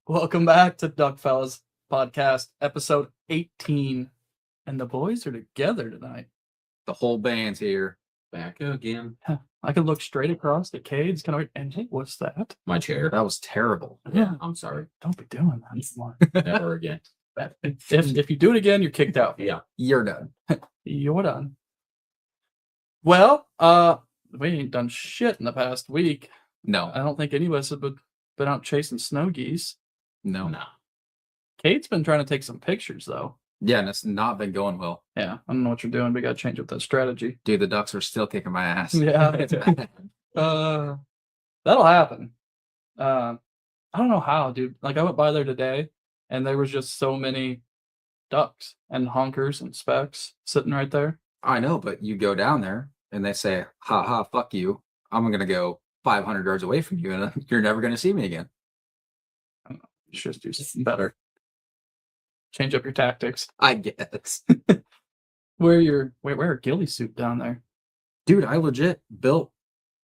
Welcome back to Duckfellas Podcast, episode 18. And the boys are together tonight. The whole band's here. Back again. I can look straight across the Cade's kind of and hey, what's that? My chair. That was terrible. Yeah, I'm sorry. don't be doing that anymore. Never again. If you do it again, you're kicked out. Yeah. You're done. You're done. Well, we ain't done shit in the past week. No. I don't think any of us have been out chasing snow geese. No. No. Kate's been trying to take some pictures though. Yeah, and it's not been going well. Yeah, I don't know what you're doing. We got to change up that strategy. Dude, the ducks are still kicking my ass. Yeah. That'll happen. I don't know how, dude. Like I went by there today and there was just so many ducks and honkers and specks sitting right there. I know, but you go down there and they say, ha ha, fuck you. I'm going to go 500 yards away from you and you're never going to see me again. You should do something better. Change up your tactics. I guess. Wear a ghillie suit down there. Dude, I legit built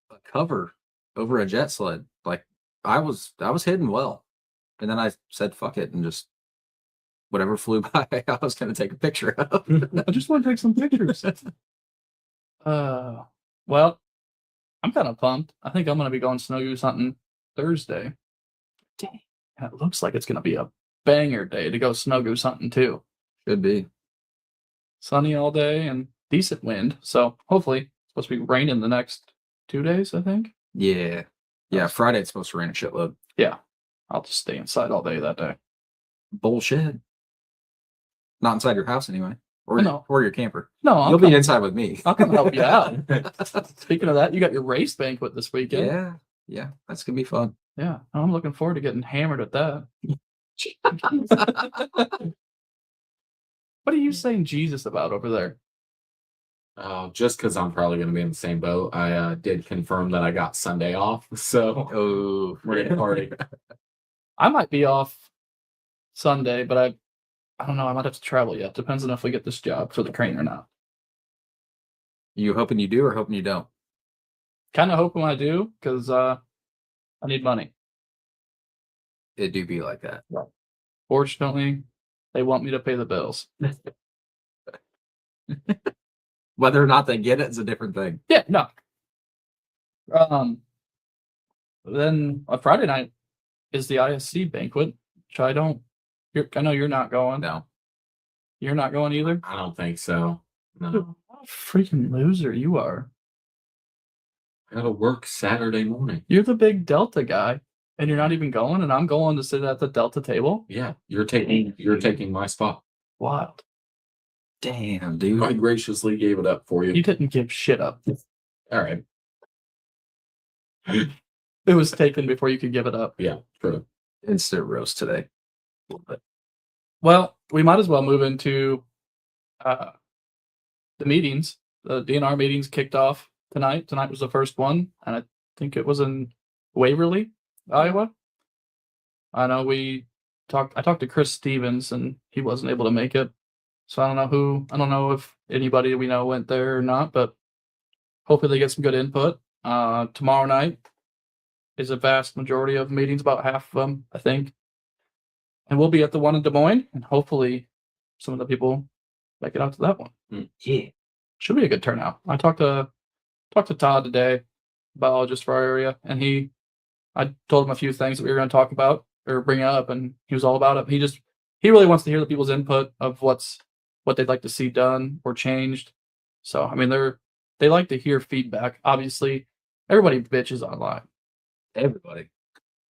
a cover over a jet sled. Like I was hidden well. And then I said fuck it and just whatever flew by I was gonna take a picture of. I just want to take some pictures. Well, I'm kind of pumped. I think I'm gonna be going snow goose hunting Thursday. Dang. And it looks like it's gonna be a banger day to go snow goose hunting too. Should be. Sunny all day and decent wind. So hopefully it's supposed to be raining the next 2 days, I think. Yeah. Yeah, Friday it's supposed to rain a shitload. Yeah. I'll just stay inside all day that day. Bullshit. Not inside your house anyway. Or, No. or your camper. No, You'll be inside with me. I'll come help you out. Speaking of that, you got your race banquet this weekend. Yeah. Yeah. That's gonna be fun. Yeah. I'm looking forward to getting hammered at that. What are you saying Jesus about over there? Just because I'm probably going to be in the same boat, I did confirm that I got Sunday off. So Oh, we're going to party. I might be off Sunday, but I don't know. I might have to travel yet. Depends on if we get this job for the crane or not. You hoping you do or hoping you don't? Kind of hoping I do, because I need money. It do be like that. Fortunately, they want me to pay the bills. Whether or not they get it is a different thing. Yeah, no. Then a Friday night is the ISC banquet, which I know you're not going. No. You're not going either. I don't think so. Dude, No. what a freaking loser you are. I gotta work Saturday morning. You're the big Delta guy, and you're not even going, and I'm going to sit at the Delta table. Yeah, you're taking my spot. Wild. Damn, dude. I graciously gave it up for you. You didn't give shit up. All right. It was taken before you could give it up. Yeah, true. Instant roast today. Well, we might as well move into the meetings. The DNR meetings kicked off tonight. Tonight was the first one, and I think it was in Waverly, Iowa. I know I talked to Chris Stevens, and he wasn't able to make it. So I don't know if anybody we know went there or not, but hopefully they get some good input. Tomorrow night is a vast majority of meetings, about half of them, I think. And we'll be at the one in Des Moines, and hopefully some of the people make it out to that one. Yeah. Should be a good turnout. I talked to Todd today, biologist for our area, and I told him a few things that we were going to talk about or bring up, and he was all about it. He really wants to hear the people's input of what they'd like to see done or changed. So I mean, they like to hear feedback. Obviously, everybody bitches online, Everybody.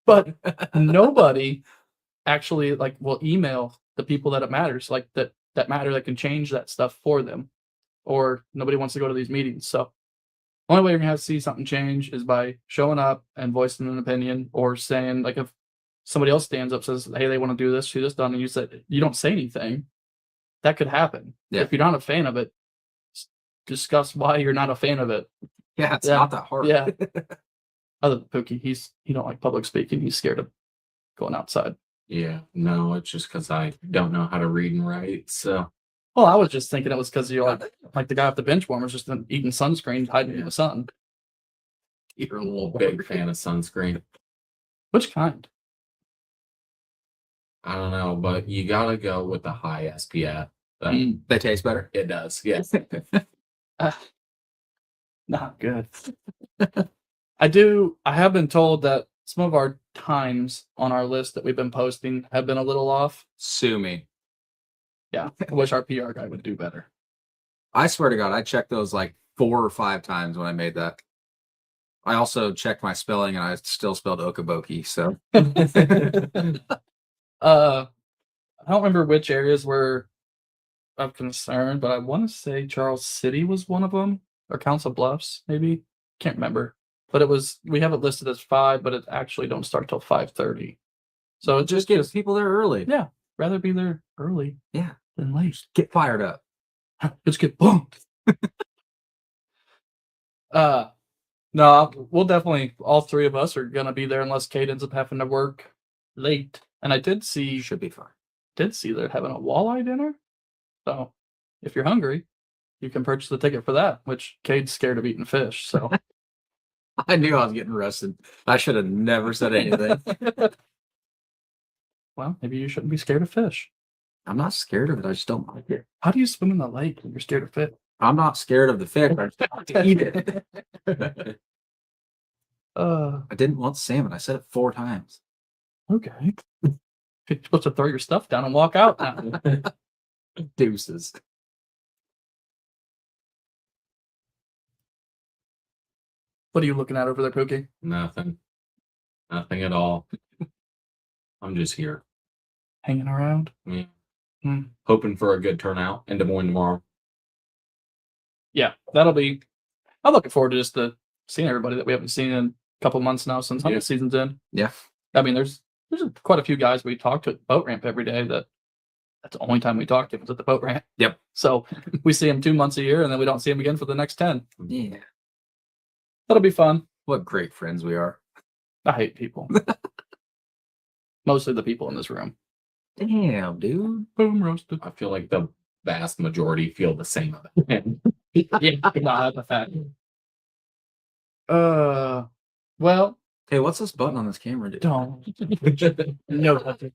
but nobody actually will email the people that it matters, that matter, that can change that stuff for them. Or nobody wants to go to these meetings. So the only way you're gonna have to see something change is by showing up and voicing an opinion, or saying, if somebody else stands up, says, hey, they want to do this done, and you don't say anything, that could happen. Yeah. If you're not a fan of it, discuss why you're not a fan of it. Yeah, it's Yeah. not that hard. Yeah. Other than Pookie, he don't like public speaking. He's scared of going outside. Yeah, no, it's just because I don't know how to read and write. So Well, I was just thinking it was because you're like the guy off the bench warmers, just eating sunscreen, hiding in the sun. you're a little big fan of sunscreen. Which kind? I don't know, but you gotta go with the high SPF. They taste better. It does, yes. Not good. I have been told that some of our times on our list that we've been posting have been a little off. Sue me. Yeah, I wish our PR guy would do better. I swear to God, I checked those 4 or 5 times when I made that. I also checked my spelling, and I still spelled Okaboki. So I don't remember which areas were of concern, but I want to say Charles City was one of them, or Council Bluffs, maybe. Can't remember. But we have it listed as 5, but it actually don't start till 5:30. So it just get people there early. Yeah, rather be there early. Yeah. Than late. Get fired up. Let's get bumped. No, we'll definitely, all 3 of us are gonna be there unless Kate ends up having to work late. And I did see Should be fine. they're having a walleye dinner. So if you're hungry, you can purchase the ticket for that, which Cade's scared of eating fish. So I knew I was getting arrested. I should have never said anything. well, maybe you shouldn't be scared of fish. I'm not scared of it. I just don't like it. How do you swim in the lake when you're scared of fish? I'm not scared of the fish. I just don't like to eat it. I didn't want salmon. I said it 4 times. Okay. You're supposed to throw your stuff down and walk out now. Deuces. What are you looking at over there, Pookie? Nothing at all. I'm just here. Hanging around? Yeah. Hmm. Hoping for a good turnout in Des Moines tomorrow. Yeah, I'm looking forward to just seeing everybody that we haven't seen in a couple months now since hunting season's in. Yeah. I mean, there's quite a few guys we talk to at the boat ramp every day that's the only time we talk to them is at the boat ramp. Yep. So we see them 2 months a year, and then we don't see them again for the next 10. Yeah. That'll be fun. What great friends we are. I hate people. Mostly the people in this room. Damn, dude. Boom roasted. I feel like the vast majority feel the same about it. Yeah, not the fact. Well, Hey, what's this button on this camera do? Don't. No. Nothing.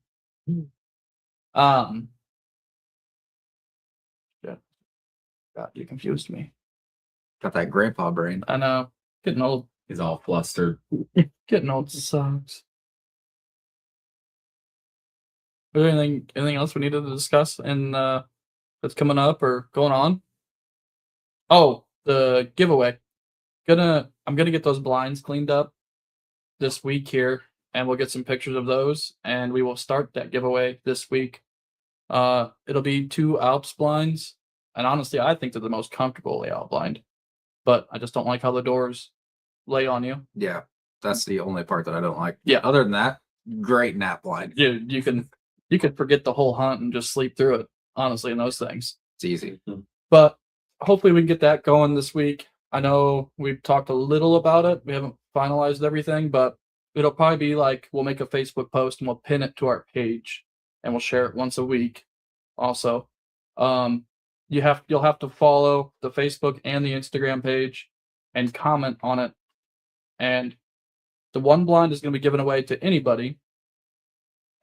Yeah. God, you confused me. Got that grandpa brain. I know. Getting old. He's all flustered. Getting old sucks. Is there anything else we needed to discuss and that's coming up or going on? Oh, the giveaway. I'm gonna get those blinds cleaned up this week here, and we'll get some pictures of those, and we will start that giveaway this week. It'll be 2 Alps blinds, and honestly, I think they're the most comfortable layout blind, but I just don't like how the doors lay on you. Yeah, that's the only part that I don't like. Yeah. Other than that, great nap blind. You can forget the whole hunt and just sleep through it, honestly, in those things. It's easy. But hopefully we can get that going this week. I know we've talked a little about it. We haven't finalized everything, but it'll probably be like we'll make a Facebook post and we'll pin it to our page and we'll share it once a week. Also, you'll have to follow the Facebook and the Instagram page and comment on it. And the one blind is going to be given away to anybody,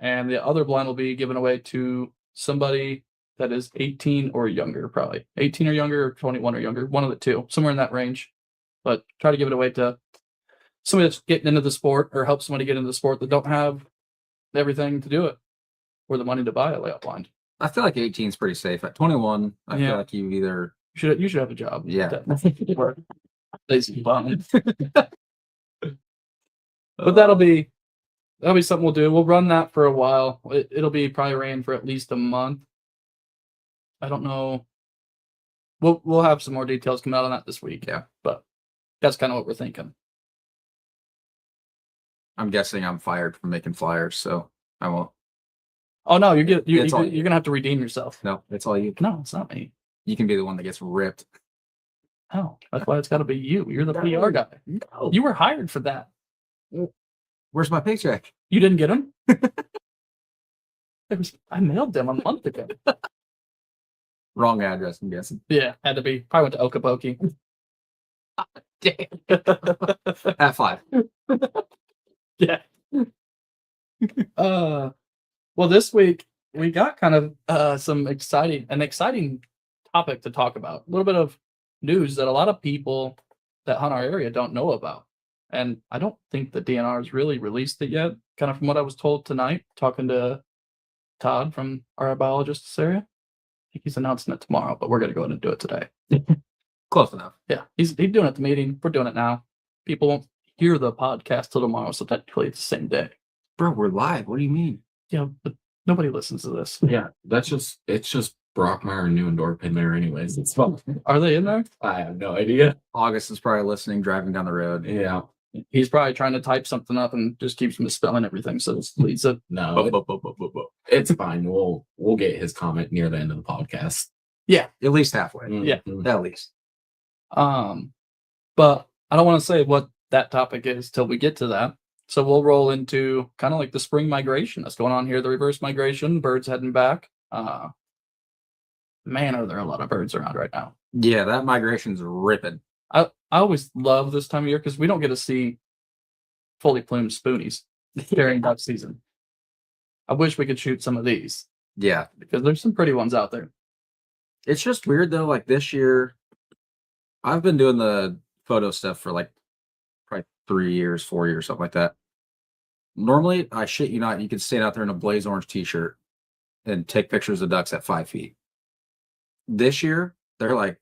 and the other blind will be given away to somebody that is 18 or younger, probably 18 or younger, or 21 or younger, one of the two, somewhere in that range. But try to give it away to somebody that's getting into the sport or help somebody get into the sport that don't have everything to do it or the money to buy a layout blind. I feel like 18 is pretty safe. At 21, I Yeah. feel like you either You should have a job. Yeah. Or lazy bum. But that'll be something we'll do. We'll run that for a while. It'll be probably ran for at least a month. I don't know. We'll have some more details come out on that this week. Yeah. But that's kind of what we're thinking. I'm guessing I'm fired from making flyers, so I won't. Oh no, you're It's all you. gonna have to redeem yourself. No, it's all you. No, it's not me. You can be the one that gets ripped. No, that's why it's got to be you. You're the PR guy. No. You were hired for that. Where's my paycheck? You didn't get them. I mailed them a month ago. Wrong address, I'm guessing. Yeah, had to be. Probably went to Okoboki. Damn. At 5. Yeah. Well, this week we got kind of an exciting topic to talk about. A little bit of news that a lot of people that hunt our area don't know about. And I don't think the DNR has really released it yet. Kind of from what I was told tonight, talking to Todd from our biologist this area. I think he's announcing it tomorrow, but we're gonna go ahead and do it today. Close enough. Yeah, he's doing it at the meeting. We're doing it now. People won't hear the podcast till tomorrow, so technically it's the same day. Bro, we're live. What do you mean? Yeah, but nobody listens to this. Yeah, it's just Brockmeyer and Neuendorf in there anyways. It's fun. Are they in there? I have no idea. August is probably listening, driving down the road. Yeah. He's probably trying to type something up and just keeps misspelling everything, so it leads it. No, it's fine. We'll get his comment near the end of the podcast. Yeah, At least halfway. Yeah. Mhm. At least. but I don't want to say what that topic is till we get to that. So we'll roll into kind of like the spring migration that's going on here, the reverse migration, birds heading back. Man, are there a lot of birds around right now. Yeah, that migration's ripping. I always love this time of year because we don't get to see fully plumed spoonies during duck season. I wish we could shoot some of these Yeah. because there's some pretty ones out there. It's just weird though. Like this year, I've been doing the photo stuff for like probably 3 years, 4 years, something like that. Normally, I shit you not, you could stand out there in a blaze orange t-shirt and take pictures of ducks at 5 feet. This year, they're like,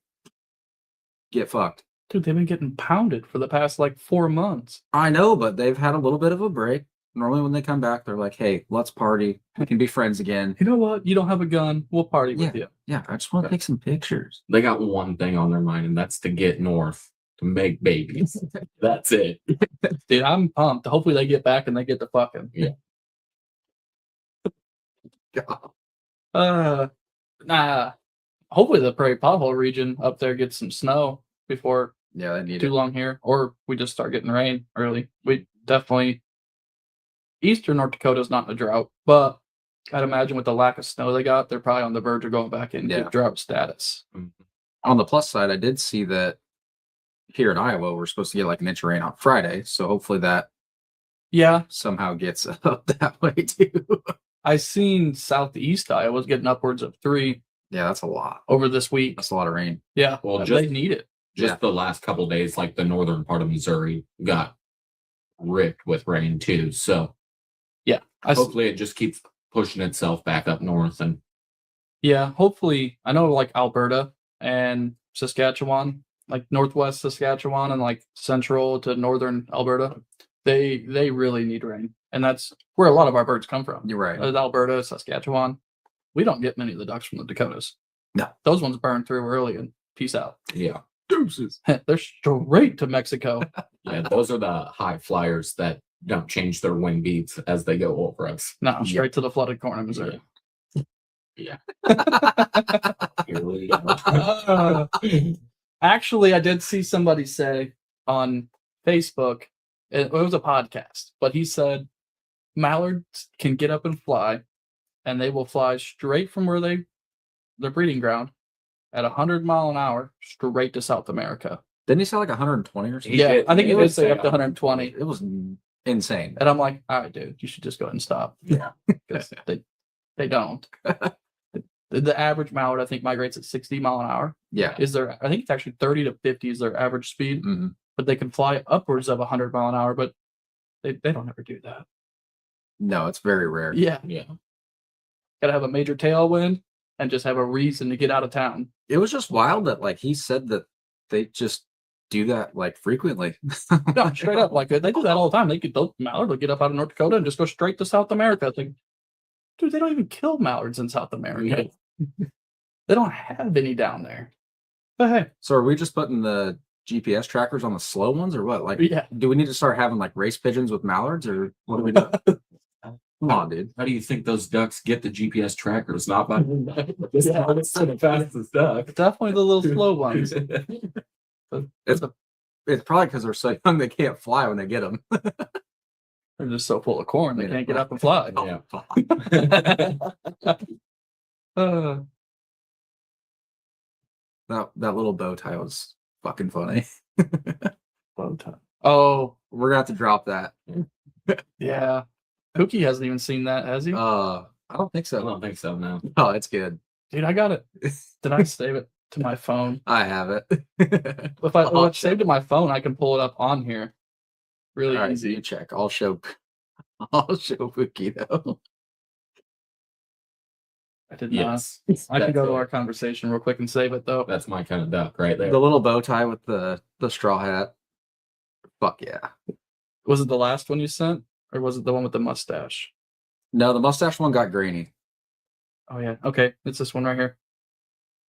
get fucked. Dude, they've been getting pounded for the past like 4 months. I know, but they've had a little bit of a break. Normally, when they come back, they're like, hey, let's party. We can be friends again. You know what? You don't have a gun. We'll party with you. Yeah, I just want to take some pictures. They got one thing on their mind, and that's to get north to make babies. That's it. Dude, I'm pumped. Hopefully they get back and they get to fucking. God. Hopefully the Prairie Pothole region up there gets some snow before Yeah, they need too it. long here, or we just start getting rain early. We definitely eastern North Dakota's not in a drought, but I'd imagine with the lack of snow they got, they're probably on the verge of going back into Yeah. drought status. On the plus side, I did see that here in Iowa, we're supposed to get like an inch of rain on Friday. So hopefully that Yeah, somehow gets up that way too. I seen Southeast Iowa's getting upwards of 3 Yeah, that's a lot. over this week. That's a lot of rain. Yeah, Well, they just- need it. Just Yeah. the last couple days, like the northern part of Missouri got ripped with rain too. So I s- hopefully it just keeps pushing itself back up north. And Yeah, hopefully. I know like Alberta and Saskatchewan, like northwest Saskatchewan and like central to northern Alberta, they really need rain, and that's where a lot of our birds come from. You're right. Alberta, Saskatchewan. We don't get many of the ducks from the Dakotas. No. Those ones burn through early and peace out. yeah, Deuces. They're straight to Mexico. yeah, those are the high flyers that don't change their wing beats as they go over us. No, straight to the flooded corn of Missouri. Here we go. Actually, I did see somebody say on Facebook, it was a podcast, but he said mallards can get up and fly, and they will fly straight from where their breeding ground at 100 mile an hour straight to South America. Didn't he say like 120 or something? He Yeah, did- I think he he did did say say up to 120. It was insane. And I'm like, all right, dude, you should just go ahead and stop. Yeah. Because they don't. The average mallard, I think, migrates at 60 mile an hour. Yeah. I think it's actually 30 to 50 is their average speed, hmm but they can fly upwards of 100 mile an hour, but they don't ever do that. No, it's very rare. Yeah. Yeah. Gotta have a major tailwind and just have a reason to get out of town. It was just wild that like he said that they just do that like frequently. No, straight up. Like they do that all the time. Those mallards will get up out of North Dakota and just go straight to South America. It's like, dude, they don't even kill mallards in South America. They don't have any down there. But hey, So are we just putting the GPS trackers on the slow ones or what? Like, yeah. do we need to start having like race pigeons with mallards or what do we do? Come on, dude. How do you think those ducks get the GPS trackers? Not by Yeah. the fastest duck. Definitely the little slow ones. It's probably because they're so young they can't fly when they get them. They're just so full of corn they Yeah. can't get up and fly. Yeah. Uh, That little bow tie was fucking funny. bow tie. Oh, We're gonna have to drop that. yeah. Cookie hasn't even seen that, has he? I don't think I so. don't think so. No. Oh, it's good. Dude, I got it. Did I save it to my phone? I have it. If I save it to my phone, I can pull it up on here. Really All right, easy. you check. I'll show Pookie though. I did Yes. not. I can That's go to it. our conversation real quick and save it though. That's my kind of duck right there. The little bow tie with the straw hat. Fuck yeah. Was it the last one you sent, or was it the one with the mustache? No, the mustache one got grainy. Oh yeah. Okay, it's this one right here.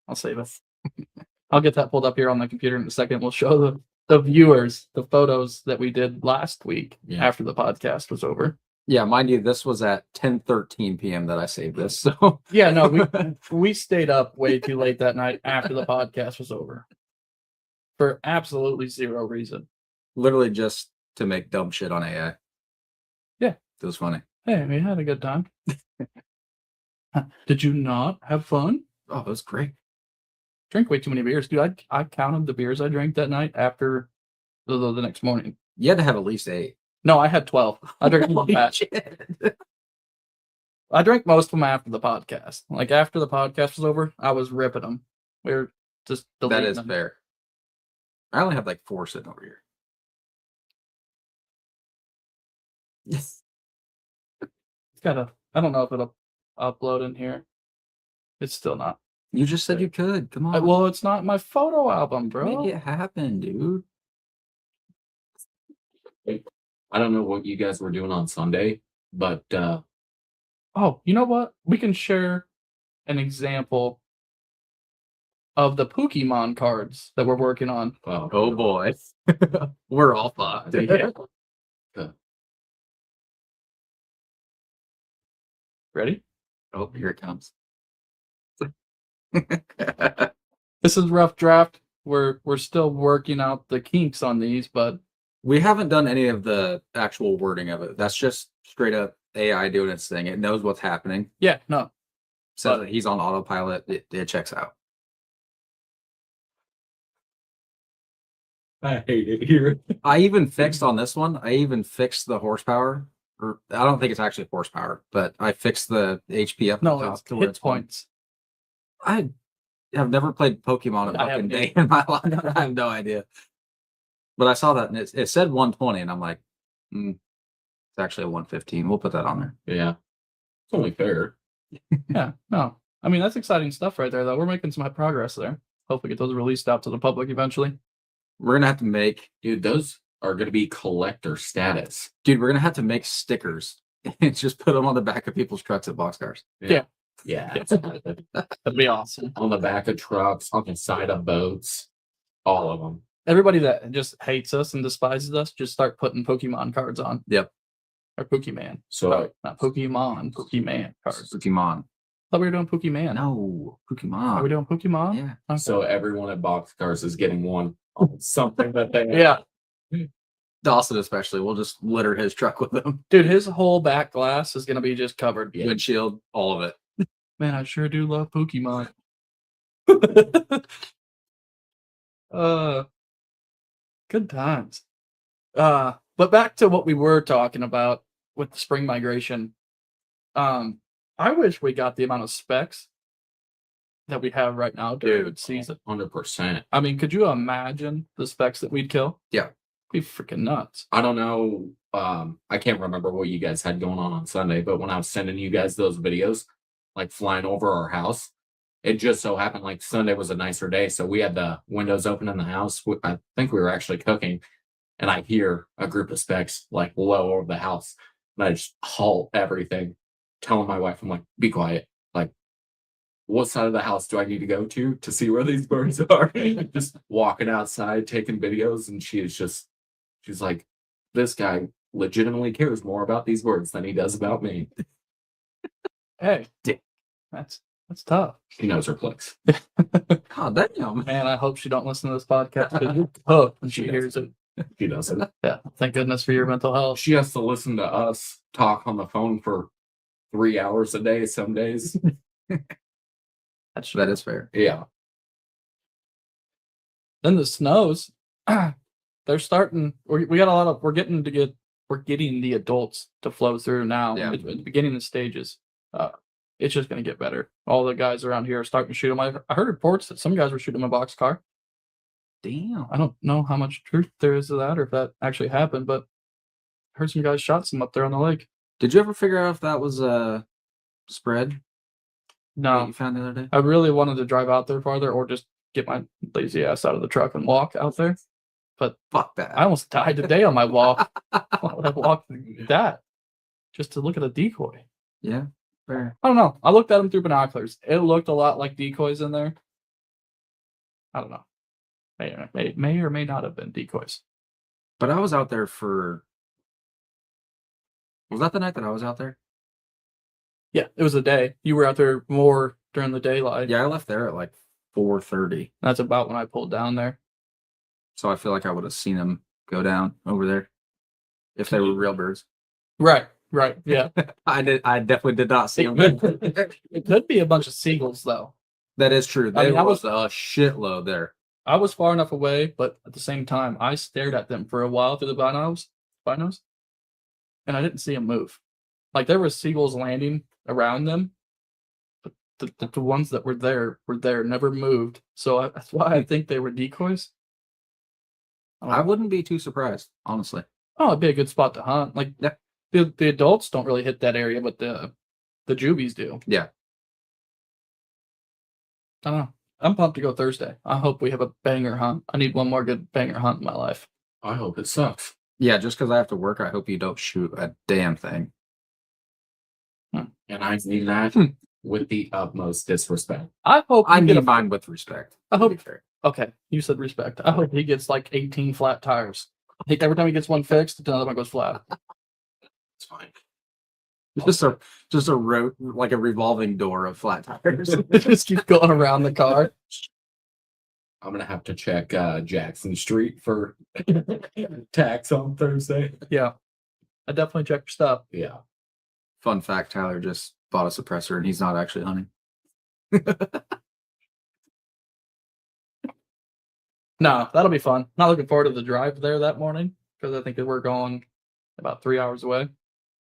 I'll save it. I'll get that pulled up here on the computer in a second. We'll show the viewers the photos that we did last week Yeah. after the podcast was over. Yeah, mind you, this was at 10:13 p.m. that I saved this. So Yeah, no, we stayed up way too late that night after the podcast was over for absolutely zero reason. literally just to make dumb shit on AI. Yeah. It was funny. Hey, we had a good time. Did you not have fun? Oh, it was great. Drink way too many beers, dude. I counted the beers I drank that night after the next morning. You had to have at least 8. No, I had 12. I drank a Holy batch. shit. I drank most of them after the podcast. Like after the podcast was over, I was ripping them. We were just That deleting is them. fair. I only have like 4 sitting over here. It's gotta. I don't know if it'll upload in here. It's still not. You just said you could. Come on. Well, it's not my photo album, bro. Make it happen, dude. I don't know what you guys were doing on Sunday, but Oh, you know what? We can share an example of the Pokemon cards that we're working on. well, Oh boy. We're all fucked. Yeah. Ready? Oh, here it comes. This is rough draft. We're still working out the kinks on these, but We haven't done any of the actual wording of it. That's just straight up AI doing its thing. It knows what's happening. yeah, no. Says that he's on autopilot. It checks out. I hate it here. I even fixed on this one. I even fixed the horsepower. Or I don't think it's actually horsepower, but I fixed the HP up. No, the top it's to where hit points. I have never played Pokemon a I fucking haven't day in my life. I have no idea. But I saw that and it said 120, and I'm like, it's actually a 115. We'll put that on there. Yeah. It's only fair. Yeah, no. I mean, that's exciting stuff right there, though. We're making some progress there. Hopefully get those released out to the public eventually. We're gonna have to make, Dude, those are going to be collector status. we're gonna have to make stickers and just put them on the back of people's trucks at boxcars. Yeah. Yeah. That'd be awesome. On the back of trucks, on the side of boats, all of them. Everybody that just hates us and despises us, just start putting Pokemon cards on. Yep. Or Pokemon. So Sorry, not Pokemon. Pokemon cards. Pokemon. Thought we were doing Pokemon. No, Are we Pokemon. doing Pokemon? Yeah. Okay. So everyone at Boxcars is getting one on something that they Yeah. Dawson especially. We'll just litter his truck with them. Dude, his whole back glass is gonna be just covered. Yeah. Windshield, all of it. Man, I sure do love Pokemon. Good times. But back to what we were talking about with the spring migration. I wish we got the amount of specs that we have right now during Dude. season. 100%. I mean, could you imagine the specs that we'd kill? Yeah. Be freaking nuts. I don't know. I can't remember what you guys had going on Sunday, but when I was sending you guys those videos, like flying over our house, it just so happened like Sunday was a nicer day. So we had the windows open in the house. I think we were actually cooking, and I hear a group of specs like low over the house. And I just halt everything, telling my wife, I'm like, be quiet. Like, what side of the house do I need to go to see where these birds are? Just walking outside, taking videos. And she's like, this guy legitimately cares more about these birds than he does about me. Hey, that's tough. She knows her place. God damn. Man, I hope she don't listen to this podcast. 'Cause you're hooked when she hears it. She doesn't. Yeah, thank goodness for your mental health. She has to listen to us talk on the phone for 3 hours a day some days. That is fair. Yeah. Then the snows, they're starting. We got a lot of. We're getting the adults to flow through now. Yeah. At the beginning of stages. It's just gonna get better. All the guys around here are starting to shoot them. I heard reports that some guys were shooting them in a box car. Damn. I don't know how much truth there is to that, or if that actually happened, but I heard some guys shot some up there on the lake. Did you ever figure out if that was a spread that No, you found the other day? I really wanted to drive out there farther, or just get my lazy ass out of the truck and walk out there. But Fuck that. I almost died today on my walk. Why would I walk that just to look at a decoy? Yeah, fair. I don't know. I looked at them through binoculars. It looked a lot like decoys in there. I don't know. May or may not have been decoys. But I was out there for. Was that the night that I was out there? Yeah, it was a day. You were out there more during the daylight. Yeah, I left there at like 4:30. That's about when I pulled down there. So I feel like I would have seen them go down over there if they were real birds. Right. Yeah. I definitely did not see them. It could be a bunch of seagulls, though. That is true. There I was a shitload there. I was far enough away, but at the same time, I stared at them for a while through the binos, and I didn't see them move. Like there were seagulls landing around them, but the ones that were there, never moved. So that's why I think they were decoys. I wouldn't be too surprised, honestly. Oh, it'd be a good spot to hunt. Like Yeah. the adults don't really hit that area, but the juvies do. Yeah. I don't know. I'm pumped to go Thursday. I hope we have a banger hunt. I need one more good banger hunt in my life. I hope it sucks. Yeah, just because I have to work, I hope you don't shoot a damn thing. And I mean that with the utmost disrespect. I hope I you get mean mine with respect. I hope- to be fair. Okay, you said respect. I hope he gets like 18 flat tires. Every time he gets one fixed, another one goes flat. It's fine. Just a road, like a revolving door of flat tires. Just keep going around the car. I'm gonna have to check Jackson Street for tax on Thursday. Yeah, I definitely check your stuff. Yeah. Fun fact: Tyler just bought a suppressor, and he's not actually hunting. No, that'll be fun. Not looking forward to the drive there that morning because I think that we're going about 3 hours away.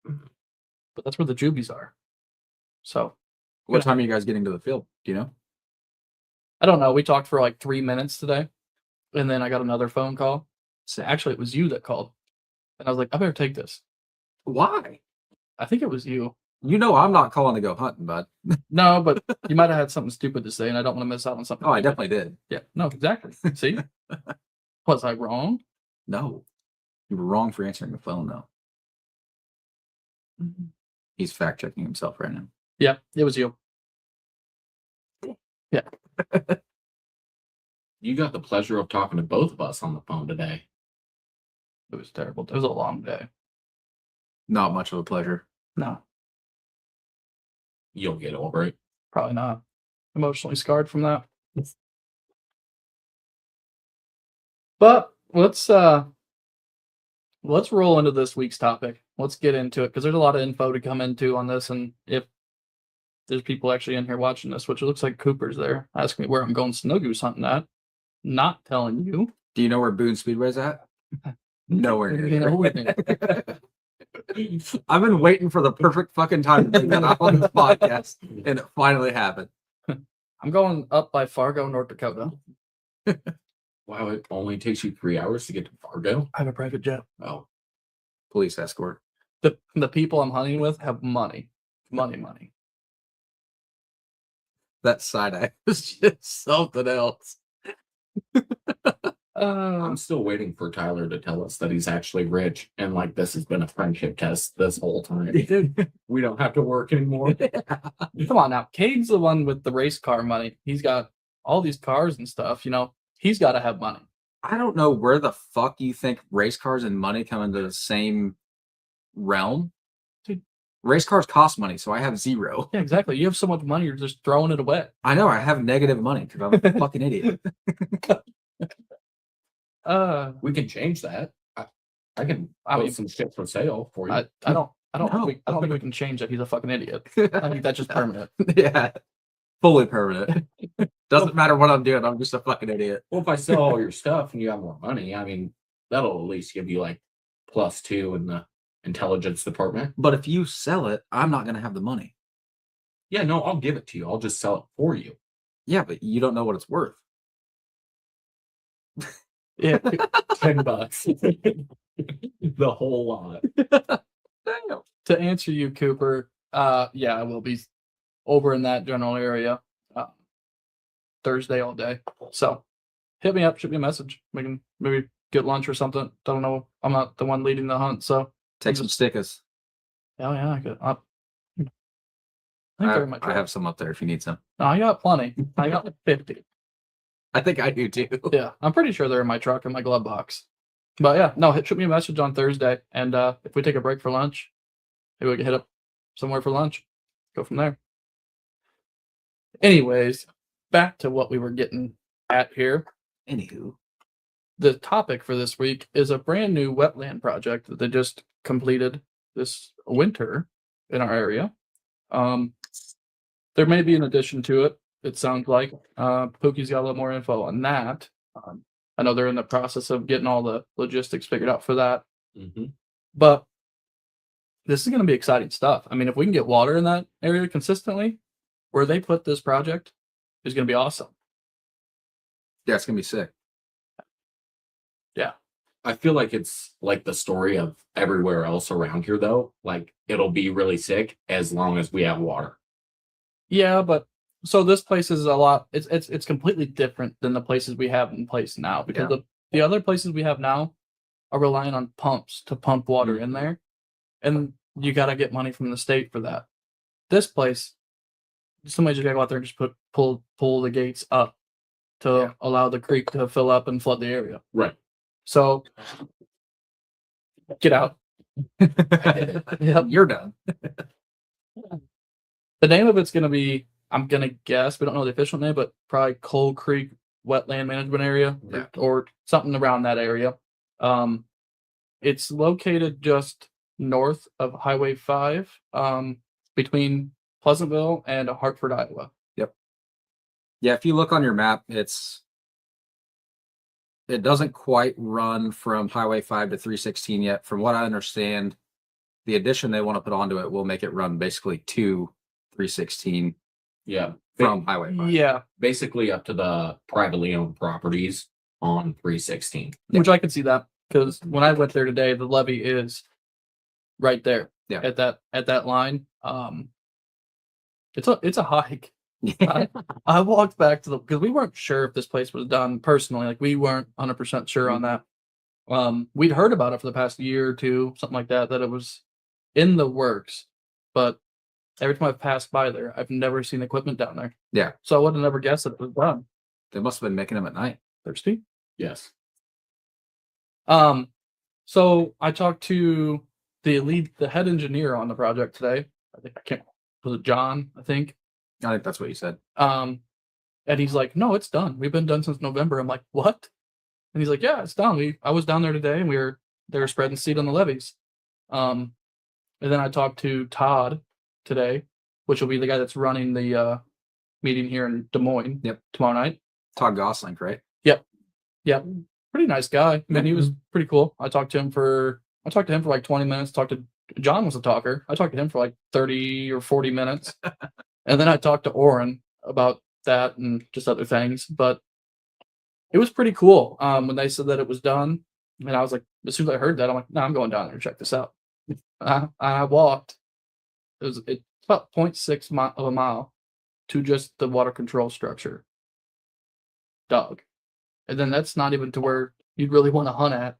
But that's where the Jubies are. So What time are you guys getting to the field? Do you know? I don't know. We talked for like 3 minutes today, and then I got another phone call. So Sick. actually, it was you that called, and I was like, I better take this. Why? I think it was you. You know I'm not calling to go hunting, bud. No, but you might have had something stupid to say, and I don't want to miss out on something. Oh, I stupid. definitely did. Yeah. No, exactly. See, was I wrong? No. You were wrong for answering the phone, though. He's fact checking himself right now. Yeah, it was you. Yeah. You got the pleasure of talking to both of us on the phone today. It was terrible. It was a long day. Not much of a pleasure. No, You'll get over it. probably not. Emotionally scarred from that. But let's roll into this week's topic. Let's get into it because there's a lot of info to come into on this, and if there's people actually in here watching this, which it looks like Cooper's there, asking me where I'm going snow goose hunting at. Not telling you. Do you know where Boone Speedway's at? Nowhere near there. I've been waiting for the perfect fucking time to bring that up on this podcast, and it finally happened. I'm going up by Fargo, North Dakota. Wow, it only takes you 3 hours to get to Fargo? I have a private jet. Oh, Police escort. The people I'm hunting with have money. Money. That side eye was just something else. I'm still waiting for Tyler to tell us that he's actually rich and like this has been a friendship test this whole time. Dude, We don't have to work anymore. come on now. Cade's the one with the race car money. He's got all these cars and stuff, you know. He's got to have money. I don't know where the fuck you think race cars and money come into the same realm. Dude. Race cars cost money, so I have zero. Yeah, exactly. You have so much money, you're just throwing it away. I know I have negative money because I'm a fucking idiot. We can change that. I can I put mean, some shit for sale for you. I don't No. think we can change that. He's a fucking idiot. I think that's just permanent. Yeah, fully permanent. Doesn't matter what I'm doing. I'm just a fucking idiot. Well, if I sell all your stuff and you have more money, I mean, that'll at least give you like +2 in the intelligence department. But if you sell it, I'm not gonna have the money. Yeah, no, I'll give it to you. I'll just sell it for you. Yeah, but you don't know what it's worth. Yeah. $10. The whole lot. Damn. To answer you, Cooper, yeah, I will be over in that general area Thursday all day. So hit me up, shoot me a message. We can maybe get lunch or something. Don't know. I'm not the one leading the hunt, so Take some stickers. oh yeah, I could. I think I they're in my I truck. have some up there if you need some. No, I got plenty. I got like 50. I think I do too. Yeah, I'm pretty sure they're in my truck in my glove box. But yeah, no, shoot me a message on Thursday, and if we take a break for lunch, maybe we can hit up somewhere for lunch. Go from there. Anyways, back to what we were getting at here. Anywho, The topic for this week is a brand new wetland project that they just completed this winter in our area. There may be an addition to it. It sounds like Pookie's got a little more info on that. I know they're in the process of getting all the logistics figured out for that. Mm-hmm. But this is going to be exciting stuff. I mean, if we can get water in that area consistently, where they put this project is going to be awesome. yeah, it's gonna be sick. I feel like it's like the story of everywhere else around here, though. Like, it'll be really sick as long as we have water. Yeah, but so this place is a lot. It's completely different than the places we have in place now because the other places we have now are relying on pumps to pump water in there, and you got to get money from the state for that. This place, somebody just got to go out there and just pull the gates up to allow the creek to fill up and flood the area. Right. So get out. Yep. You're done. The name of it's going to be, I'm going to guess, we don't know the official name, but probably Coal Creek Wetland Management Area Yeah. or something around that area. It's located just north of Highway 5, between Pleasantville and Hartford, Iowa. Yeah, if you look on your map, it's it doesn't quite run from Highway 5 to 316 yet. From what I understand, the addition they want to put onto it will make it run basically to 316 Yeah. from Highway 5. Yeah, Basically up to the privately owned properties on 316. which I can see that because when I went there today, the levee is right there. Yeah. At that line. It's a hike. I walked back to because we weren't sure if this place was done personally. Like we weren't 100% sure on that. We'd heard about it for the past year or two, something like that, that it was in the works. But every time I've passed by there, I've never seen equipment down there. Yeah. So I would have never guessed that it was done. They must have been making them at night. Thirsty? Yes. So I talked to the head engineer on the project today. Was it John? I think. I think that's what you said. And he's like, no, it's done. We've been done since November. I'm like, what? And he's like, yeah, it's done. I was down there today and they were spreading seed on the levees. And then I talked to Todd today, which will be the guy that's running the meeting here in Des Moines. Yep. Tomorrow night. Todd Gosling, right? Yep. Pretty nice guy. I mean, he was pretty cool. I talked to him for like 20 minutes. John was a talker. I talked to him for like 30 or 40 minutes. And then I talked to Oren about that and just other things. But it was pretty cool when they said that it was done. And I was like, as soon as I heard that, I'm like, no, I'm going down there and check this out. I walked. It's about 0.6 of a mile to just the water control structure. Dog. And then that's not even to where you'd really want to hunt at.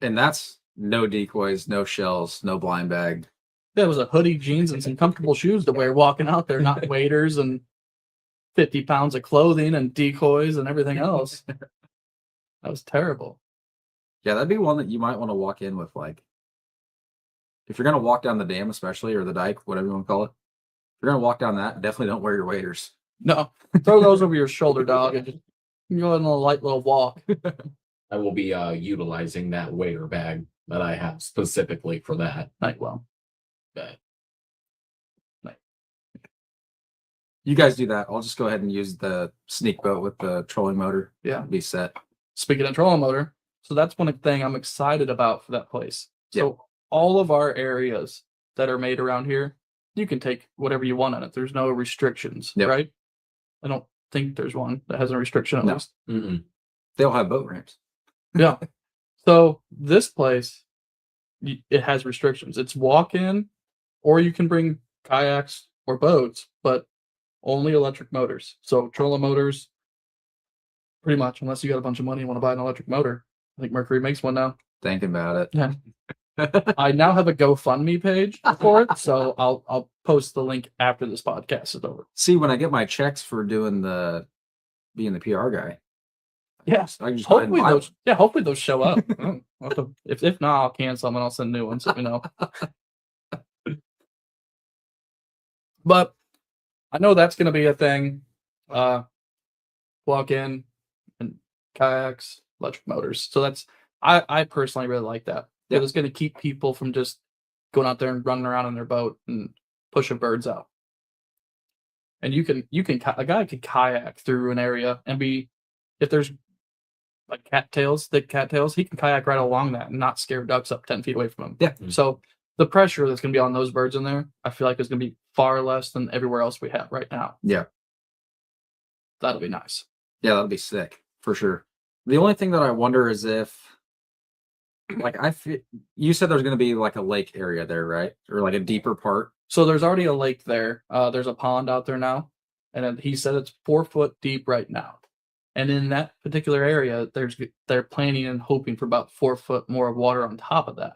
And that's no decoys, no shells, no blind bag. There was a hoodie, jeans, and some comfortable shoes to wear walking out there, not waders and 50 pounds of clothing and decoys and everything else. That was terrible. Yeah, that'd be one that you might want to walk in with, like, if you're going to walk down the dam, especially, or the dike, whatever you want to call it. If you're going to walk down that, definitely don't wear your waders. No, throw those over your shoulder, dog, and just go on a light little walk. I will be utilizing that wader bag that I have specifically for that. Nightwell. But You guys do that. I'll just go ahead and use the sneak boat with the trolling motor. Yeah. Be set. Speaking of trolling motor, so that's one thing I'm excited about for that place. So all of our areas that are made around here, you can take whatever you want on it. There's no restrictions, right? I don't think there's one that has a restriction at least. mm-mm. They all have boat ramps. Yeah. So this place, it has restrictions. It's walk-in, or you can bring kayaks or boats, but only electric motors. So trolling motors, pretty much, unless you got a bunch of money and want to buy an electric motor. I think Mercury makes one now. Thinking about it. Yeah. I now have a GoFundMe page for it, so I'll post the link after this podcast is over. See, when I get my checks for being the PR guy, Yes. I can just go ahead and buy one. Hopefully those show up. If not, I'll cancel them and I'll send new ones. Let me know. But I know that's going to be a thing. Walk in and kayaks, electric motors. So I personally really like that. Yeah, it's going to keep people from just going out there and running around in their boat and pushing birds out. And a guy could kayak through an area and if there's like thick cattails, he can kayak right along that and not scare ducks up 10 feet away from him. Yeah. So the pressure that's going to be on those birds in there, I feel like is going to be far less than everywhere else we have right now. Yeah. That'll be nice. Yeah, that'll be sick for sure. The only thing that I wonder is if, like, you said there's going to be like a lake area there, right? Or like a deeper part. So there's already a lake there. There's a pond out there now. And he said it's 4 foot deep right now. And in that particular area, they're planning and hoping for about 4 foot more of water on top of that.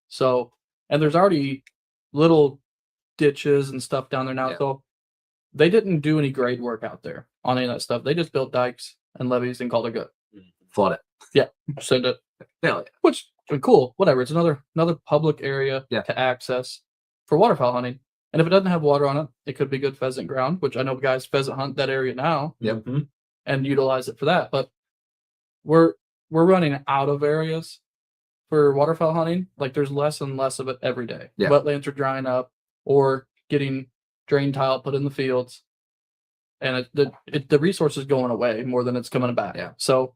So, and there's already little ditches and stuff down there now. Yeah. So they didn't do any grade work out there on any of that stuff. They just built dikes and levees and called it good. Flood it. Yeah. Send it. Hell yeah. Which, cool. Whatever. It's another public area to access for waterfowl hunting. And if it doesn't have water on it, it could be good pheasant ground, which I know guys pheasant hunt that area now. Yep. And utilize it for that. But we're running out of areas for waterfowl hunting. Like there's less and less of it every day. Yeah. Wetlands are drying up or getting drain tile put in the fields. And the resource is going away more than it's coming back. Yeah. So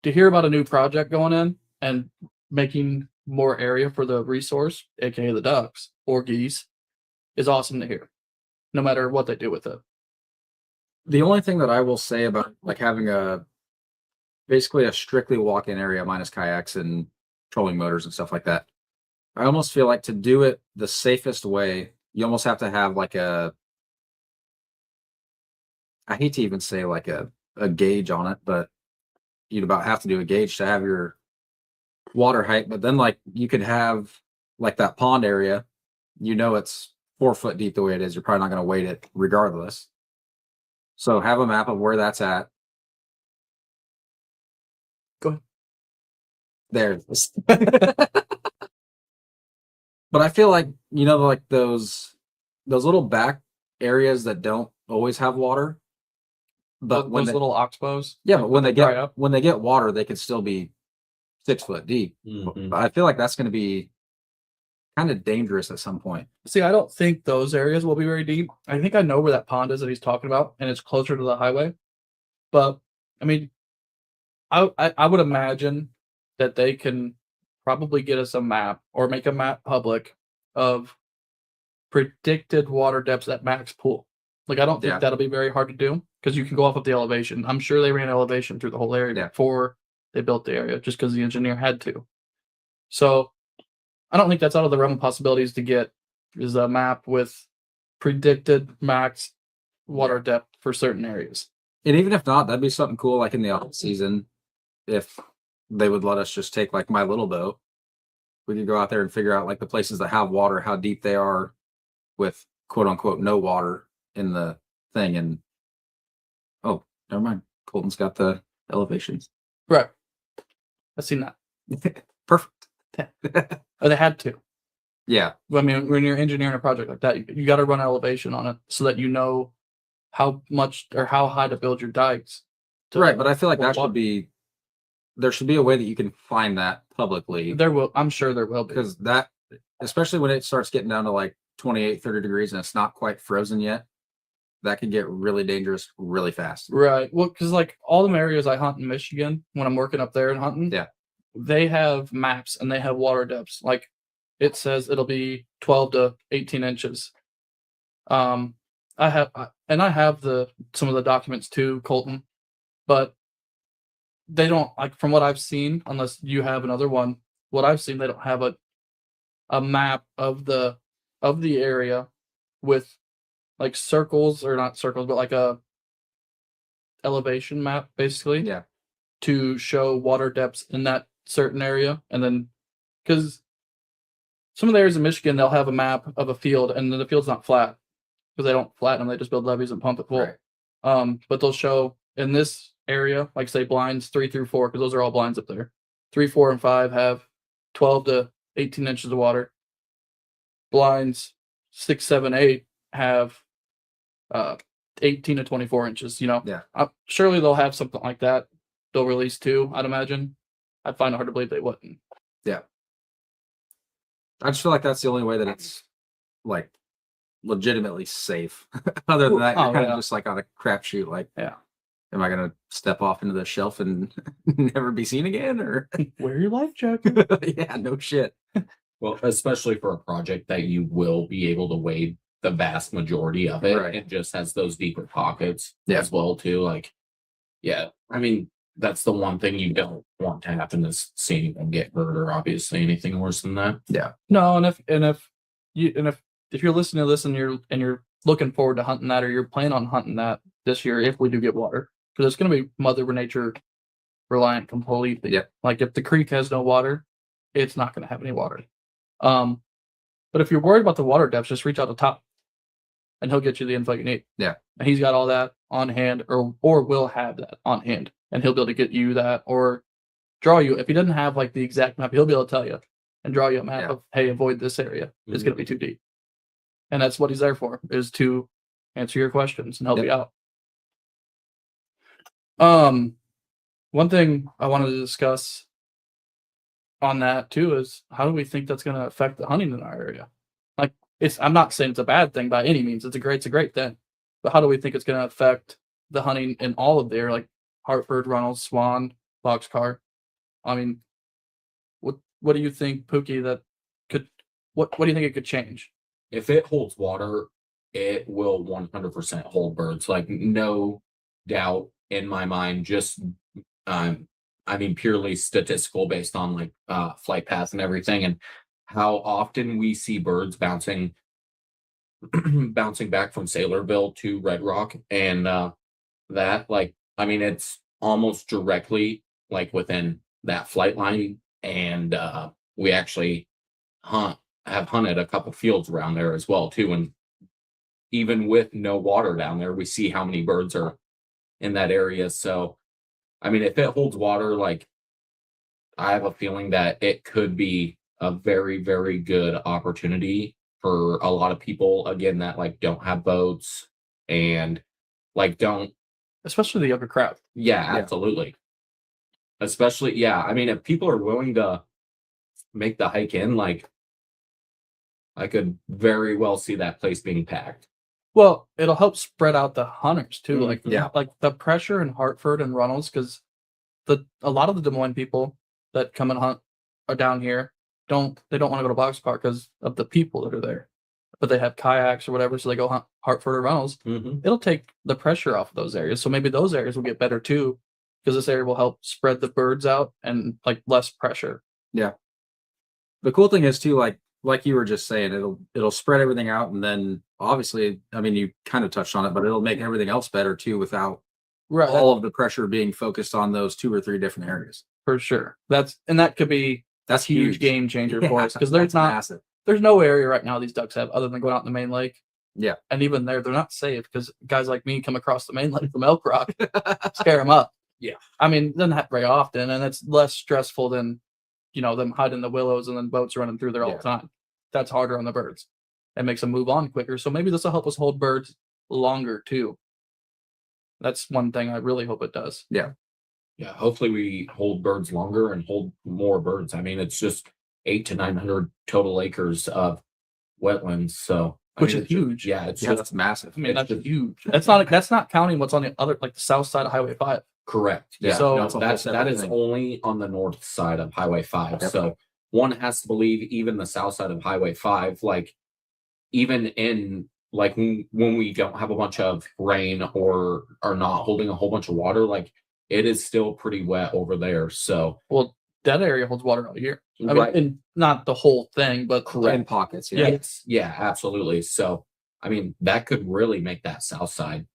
to hear about a new project going in and making more area for the resource, aka the ducks or geese, is awesome to hear. No matter what they do with it. The only thing that I will say about like having basically a strictly walk-in area minus kayaks and trolling motors and stuff like that, I almost feel like to do it the safest way, you almost have to have like I hate to even say like a gauge on it, but you'd about have to do a gauge to have your water height. But then like you could have like that pond area, it's 4 foot deep the way it is. You're probably not going to weight it regardless. So have a map of where that's at. Go ahead. There it is. But I feel like, like those little back areas that don't always have water. But when those little oxbows. yeah, like, but when they dry up. get water, they could still be 6 foot deep. Mhm. But I feel like that's going to be kind of dangerous at some point. See, I don't think those areas will be very deep. I think I know where that pond is that he's talking about, and it's closer to the highway. But I mean, I would imagine that they can probably get us a map or make a map public of predicted water depths at max pool. Like I don't think Yeah. that'll be very hard to do because you can go off of the elevation. I'm sure they ran elevation through the whole area Yeah. before they built the area, just because the engineer had to. So I don't think that's out of the realm of possibilities to get is a map with predicted max water depth for certain areas. And even if not, that'd be something cool, like in the off season, if they would let us just take like my little boat. We could go out there and figure out like the places that have water, how deep they are with quote unquote no water in the thing. And oh, never mind. Colton's got the elevations. Right. I've seen that. Perfect. Or they had to. Yeah. I mean, when you're engineering a project like that, you got to run elevation on it so that you know how much or how high to build your dikes. Right. But I feel like hold that should water. be, there should be a way that you can find that publicly. I'm sure there will be. Because that, especially when it starts getting down to like 28, 30 degrees and it's not quite frozen yet, that could get really dangerous really fast. Right. Well, because like all the areas I hunt in Michigan, when I'm working up there and hunting, Yeah. they have maps and they have water depths. Like it says it'll be 12 to 18 inches. I have some of the documents too, Colton, but they don't, like, from what I've seen, unless you have another one, what I've seen, they don't have a map of the area with like circles, or not circles, but like a elevation map basically. Yeah. To show water depths in that certain area. And then because some of the areas in Michigan, they'll have a map of a field and then the field's not flat because they don't flatten them, they just build levees and pump it full. Right. But they'll show in this area, like say blinds 3 through 4, because those are all blinds up there. 3, 4, and 5 have 12 to 18 inches of water. Blinds 6, 7, 8 have 18 to 24 inches. Yeah. Surely they'll have something like that. They'll release 2, I'd imagine. I'd find it hard to believe they wouldn't. Yeah. I just feel like that's the only way that it's like legitimately safe. Other than that, you're kind of just like on a crapshoot. Like, yeah, am I going to step off into the shelf and never be seen again? Or wear your life jacket. Yeah, no shit. Well, especially for a project that you will be able to wade the vast majority of it, Right. it just has those deeper pockets Yeah. as well too. Like, yeah, I mean, that's the one thing you don't want to happen is seeing anyone get hurt or obviously anything worse than that. Yeah. No, and if you're listening to this and you're looking forward to hunting that, or you're planning on hunting that this year, if we do get water, because it's going to be Mother Nature reliant completely. Yeah. Like if the creek has no water, it's not going to have any water. But if you're worried about the water depths, just reach out to Top, and he'll get you the info you need. Yeah. And he's got all that on hand, or will have that on hand, and he'll be able to get you that or draw you. If he doesn't have like the exact map, he'll be able to tell you and draw you a map of, hey, avoid this area. It's going to be too deep. And that's what he's there for, is to answer your questions and help you out. One thing I wanted to discuss on that too is how do we think that's going to affect the hunting in our area? Like, I'm not saying it's a bad thing by any means. It's a great thing. But how do we think it's going to affect the hunting in all of there, like Hartford, Runnels, Swan, boxcar. I mean, what do you think, Pookie? That could what do you think it could change? If it holds water, it will 100% hold birds. Like no doubt in my mind. Just I mean purely statistical based on like flight paths and everything, and how often we see birds bouncing bouncing back from Sailorville to Red Rock, and that like I mean it's almost directly like within that flight line, and we actually have hunted a couple fields around there as well too, and even with no water down there, we see how many birds are in that area. So I mean, if it holds water, like I have a feeling that it could be a very, very good opportunity for a lot of people again that like don't have boats and like don't. Especially the younger crowd. Yeah, Yeah. absolutely. Especially, yeah. I mean, if people are willing to make the hike in, like I could very well see that place being packed. Well, it'll help spread out the hunters too. Like Yeah. like the pressure in Hartford and Runnels, because a lot of the Des Moines people that come and hunt are down here don't want to go to boxcar because of the people that are there, but they have kayaks or whatever, so they go hunt Hartford or Runnels. It'll take the pressure off of those areas, so maybe those areas will get better too, because this area will help spread the birds out and like less pressure. The cool thing is too, like you were just saying, it'll spread everything out, and then obviously, I mean, you kind of touched on it, but it'll make everything else better too, without Right, all of the pressure being focused on those 2 or 3 different areas. for sure. That could be That's a huge huge. game changer Yeah, for us, because that's massive. there's no area right now these ducks have other than going out in the main lake. Yeah. And even there, they're not safe because guys like me come across the main lake from Elk Rock, scare them up. Yeah. I mean, it doesn't happen very often, and it's less stressful than, them hiding in the willows and then boats running through there all Yeah. the time. That's harder on the birds. It makes them move on quicker. So maybe this will help us hold birds longer too. That's one thing I really hope it does. Yeah, hopefully we hold birds longer and hold more birds. I mean, it's just 800 to 900 total acres of wetlands. So Which mean, is it's just- huge. yeah, it's Yeah, just that's massive. I mean, It's that's just- huge. That's not counting what's on the other, like the south side of Highway 5. correct. Yeah, Yeah, so- no, That's a whole that separate is thing. only on the north side of Highway 5. Yep. So one has to believe even the south side of Highway 5, like even in like when we don't have a bunch of rain or are not holding a whole bunch of water, like it is still pretty wet over there. So Well, that area holds water all year. I mean, right. and not the whole thing, but Correct. In pockets. Yeah. Yeah, absolutely. So, I mean, that could really make that south side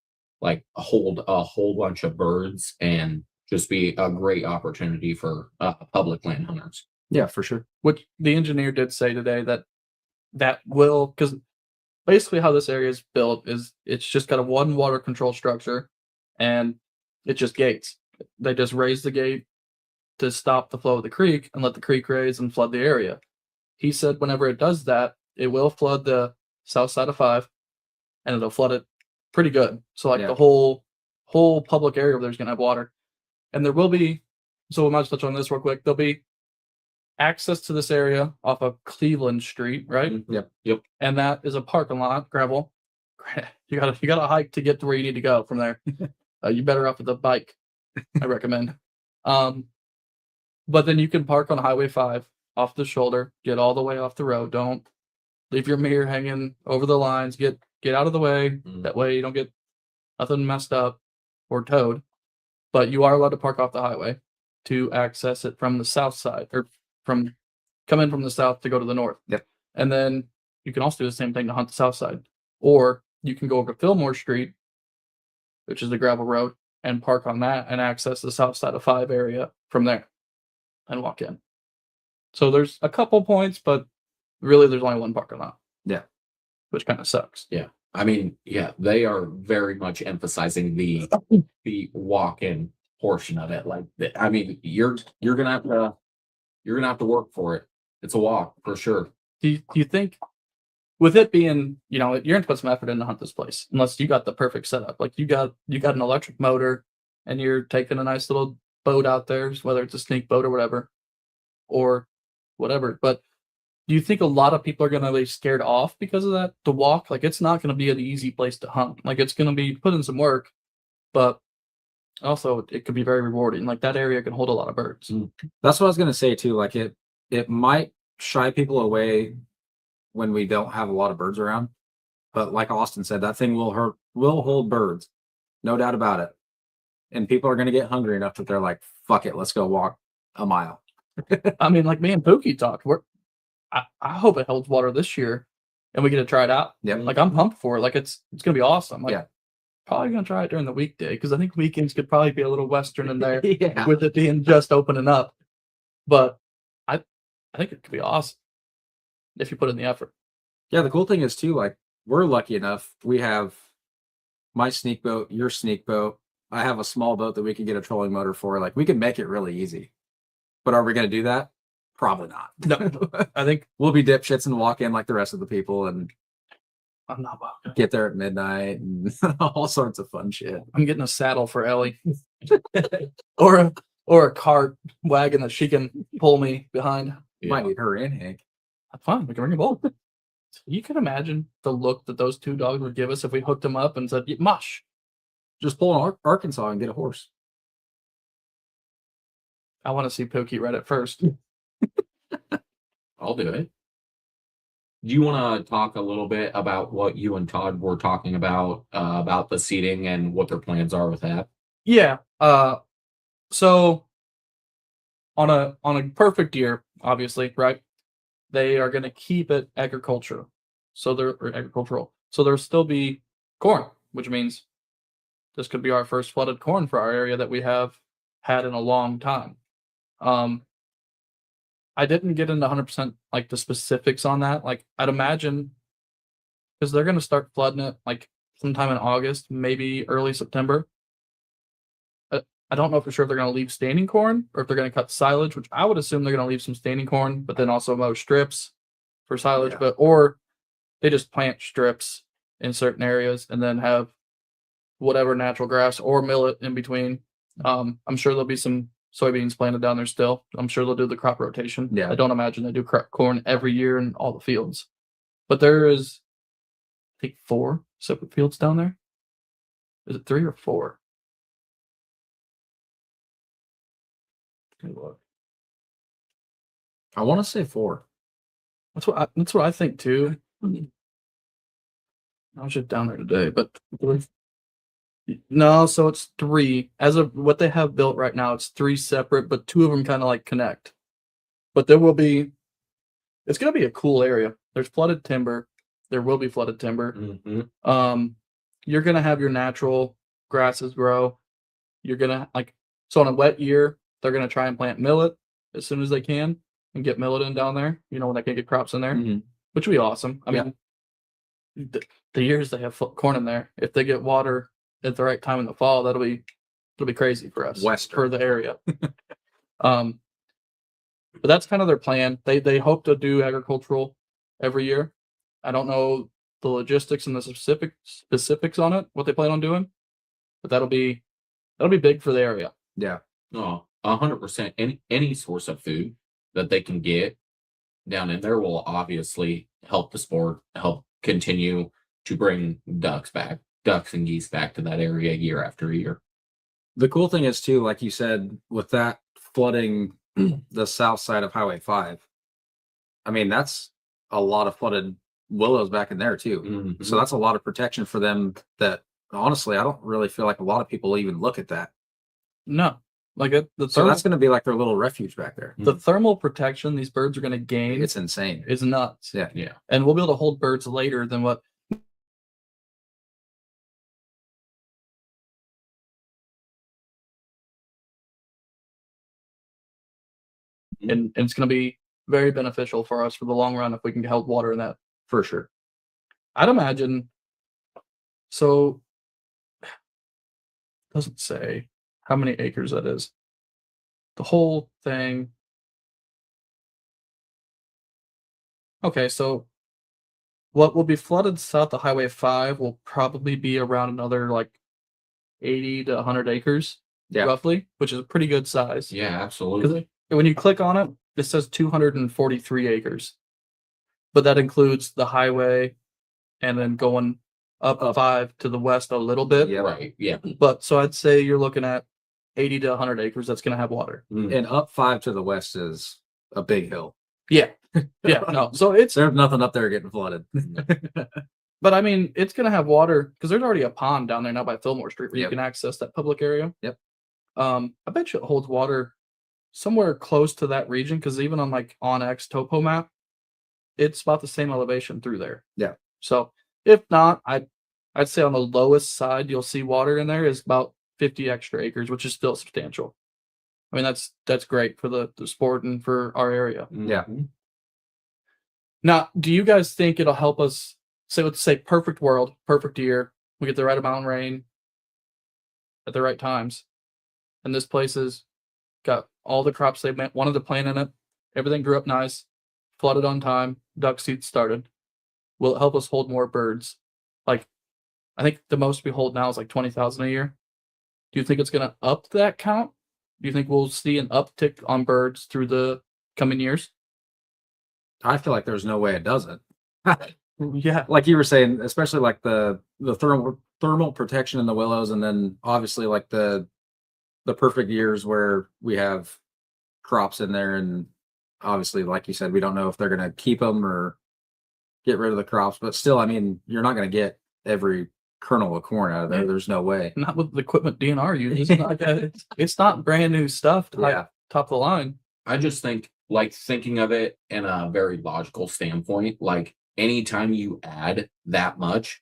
like hold a whole bunch of birds and just be a great opportunity for public land hunters. Yeah, for sure. Which the engineer did say today that will, because basically how this area is built is it's just got a one water control structure, and it's just gates. They just raise the gate to stop the flow of the creek and let the creek raise and flood the area. He said whenever it does that, it will flood the south side of 5, and it'll flood it pretty good. So like Yeah. the whole public area over there is gonna have water. And there will be, so we might just touch on this real quick. There'll be access to this area off of Cleveland Street, right? Yep. And that is a parking lot, gravel. You gotta hike to get to where you need to go from there. You better off with a bike, I recommend. But then you can park on Highway 5 off the shoulder, get all the way off the road. Don't leave your mirror hanging over the lines. Get out of the way. Mm. That way you don't get nothing messed up or towed. But you are allowed to park off the highway to access it from the south side, or come in from the south to go to the north. Yep. And then you can also do the same thing to hunt the south side. Or you can go over to Fillmore Street, which is the gravel road, and park on that and access the south side of 5 area from there and walk in. So there's a couple points, but really there's only one parking lot. Yeah. Which kind of sucks. I mean, yeah, they are very much emphasizing the walk-in portion of it. Like, I mean, you're gonna have to work for it. It's a walk for sure. Do you think, with it being, you're going to put some effort in to hunt this place, unless you got the perfect setup. Like you got an electric motor and you're taking a nice little boat out there, whether it's a sneak boat or whatever. But do you think a lot of people are going to be scared off because of that? To walk, like it's not going to be an easy place to hunt. Like it's going to be put in some work, but Also, it could be very rewarding. Like that area can hold a lot of birds. That's what I was gonna say too. Like it might shy people away when we don't have a lot of birds around. But like Austin said, that thing will hold birds. No doubt about it. And people are gonna get hungry enough that they're like, fuck it, let's go walk a mile. I mean, like me and Pookie talked. I hope it holds water this year, and we get to try it out. Yep. Like I'm pumped for it. Like it's gonna be awesome. Like, Yeah. probably gonna try it during the weekday because I think weekends could probably be a little western in there Yeah. with it being just opening up. But I think it could be awesome if you put in the effort. Yeah, the cool thing is too, like we're lucky enough. We have my sneak boat, your sneak boat. I have a small boat that we can get a trolling motor for. Like we can make it really easy. But are we gonna do that? Probably not. No, I think We'll be dipshits and walk in like the rest of the people and I'm not welcome. get there at midnight and all sorts of fun shit. I'm getting a saddle for Ellie, or a cart wagon that she can pull me behind. Might need her and Hank. That's fine. We can bring them both. You can imagine the look that those two dogs would give us if we hooked them up and said, "Mush." Just pull in Arkansas and get a horse. I want to see Pookie right at first. I'll do it. Do you want to talk a little bit about what you and Todd were talking about the seating and what their plans are with that? Yeah. So on a perfect year, obviously, right? They are going to keep it agricultural. So agricultural. So there'll still be corn, which means this could be our first flooded corn for our area that we have had in a long time. I didn't get into 100% like the specifics on that. Like I'd imagine because they're going to start flooding it like sometime in August, maybe early September. I don't know for sure if they're going to leave standing corn or if they're going to cut silage, which I would assume they're going to leave some standing corn, but then also mow strips for silage. Yeah. Or they just plant strips in certain areas and then have whatever natural grass or millet in between. I'm sure there'll be some soybeans planted down there still. I'm sure they'll do the crop rotation. Yeah. I don't imagine they do corn every year in all the fields, but there is, I think, 4 separate fields down there. Is it 3 or 4? Let me look. I want to say 4. That's what I think too. I was just down there today, but no, so it's 3. As of what they have built right now, it's 3 separate, but 2 of them kind of like connect. But there will be, it's gonna be a cool area. There's flooded timber. There will be flooded timber. Mm-hmm. You're gonna have your natural grasses grow. You're gonna so on a wet year, they're gonna try and plant millet as soon as they can and get millet in down there. You know, when they can get crops in there, Mhm. which would be awesome. I Yeah. mean, the years they have corn in there, if they get water at the right time in the fall, it'll be crazy for us for the area. But that's kind of their plan. They hope to do agricultural every year. I don't know the logistics and the specifics on it, what they plan on doing, but that'll be big for the area. Yeah. Oh, 100%. Any source of food that they can get down in there will obviously help the sport, help continue to bring ducks and geese back to that area year after year. The cool thing is too, like you said, with that flooding the south side of Highway 5, I mean, that's a lot of flooded willows back in there too. Mhm. So that's a lot of protection for them that honestly, I don't really feel like a lot of people even look at that. No, like So that's going to be like their little refuge back there. the thermal protection these birds are going to gain It's insane. is nuts. Yeah. Yeah. And we'll be able to hold birds later than what. And it's going to be very beneficial for us for the long run if we can hold water in that. For sure. I'd imagine. So, it doesn't say how many acres that is. The whole thing. Okay, so what will be flooded south of Highway 5 will probably be around another like 80 to 100 acres, Yeah. roughly, which is a pretty good size. Yeah, absolutely. Because when you click on it, it says 243 acres, but that includes the highway and then going up 5 to the west a little bit. Yeah. Right. Yeah. But so I'd say you're looking at 80 to 100 acres that's going to have water. And up 5 to the west is a big hill. Yeah. Yeah. No. So it's, There's nothing up there getting flooded. but I mean, it's going to have water because there's already a pond down there now by Fillmore Street where Yep. you can access that public area. Yep. I bet you it holds water somewhere close to that region because even on like OnX topo map, it's about the same elevation through there. Yeah. So if not, I'd say on the lowest side you'll see water in there is about 50 extra acres, which is still substantial. I mean that's great for the sport and for our area. Yeah. Now, do you guys think it'll help us? Say, let's say perfect world, perfect year. We get the right amount of rain at the right times, and this place has got all the crops they wanted to plant in it. Everything grew up nice, flooded on time, duck seeds started. Will it help us hold more birds? Like, I think the most we hold now is like 20,000 a year. Do you think it's going to up that count? Do you think we'll see an uptick on birds through the coming years? I feel like there's no way it doesn't. Yeah. Like you were saying, especially like the thermal protection in the willows, and then obviously like the perfect years where we have crops in there, and obviously like you said, we don't know if they're going to keep them or get rid of the crops, but still, I mean, you're not going to get every kernel of corn out of there. There's no way. Not with the equipment DNR uses. It's not brand new stuff. Yeah. Top of the line. I just think, like, thinking of it in a very logical standpoint, like, anytime you add that much,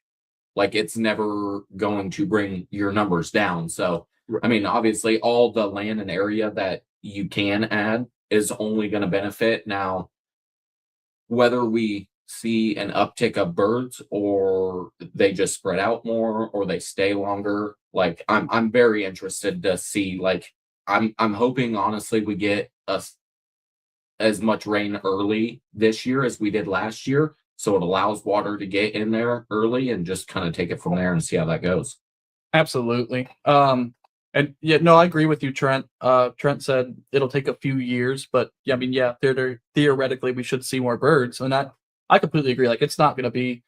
like, it's never going to bring your numbers down. So, I mean, obviously, all the land and area that you can add is only going to benefit. Now, whether we see an uptick of birds or they just spread out more or they stay longer, like, I'm very interested to see. Like, I'm hoping, honestly, we get as much rain early this year as we did last year, so it allows water to get in there early and just kind of take it from there and see how that goes. Absolutely. And yeah, no, I agree with you, Trent. Trent said it'll take a few years, but yeah, I mean, yeah, theoretically we should see more birds, and I completely agree. Like, it's not going to be.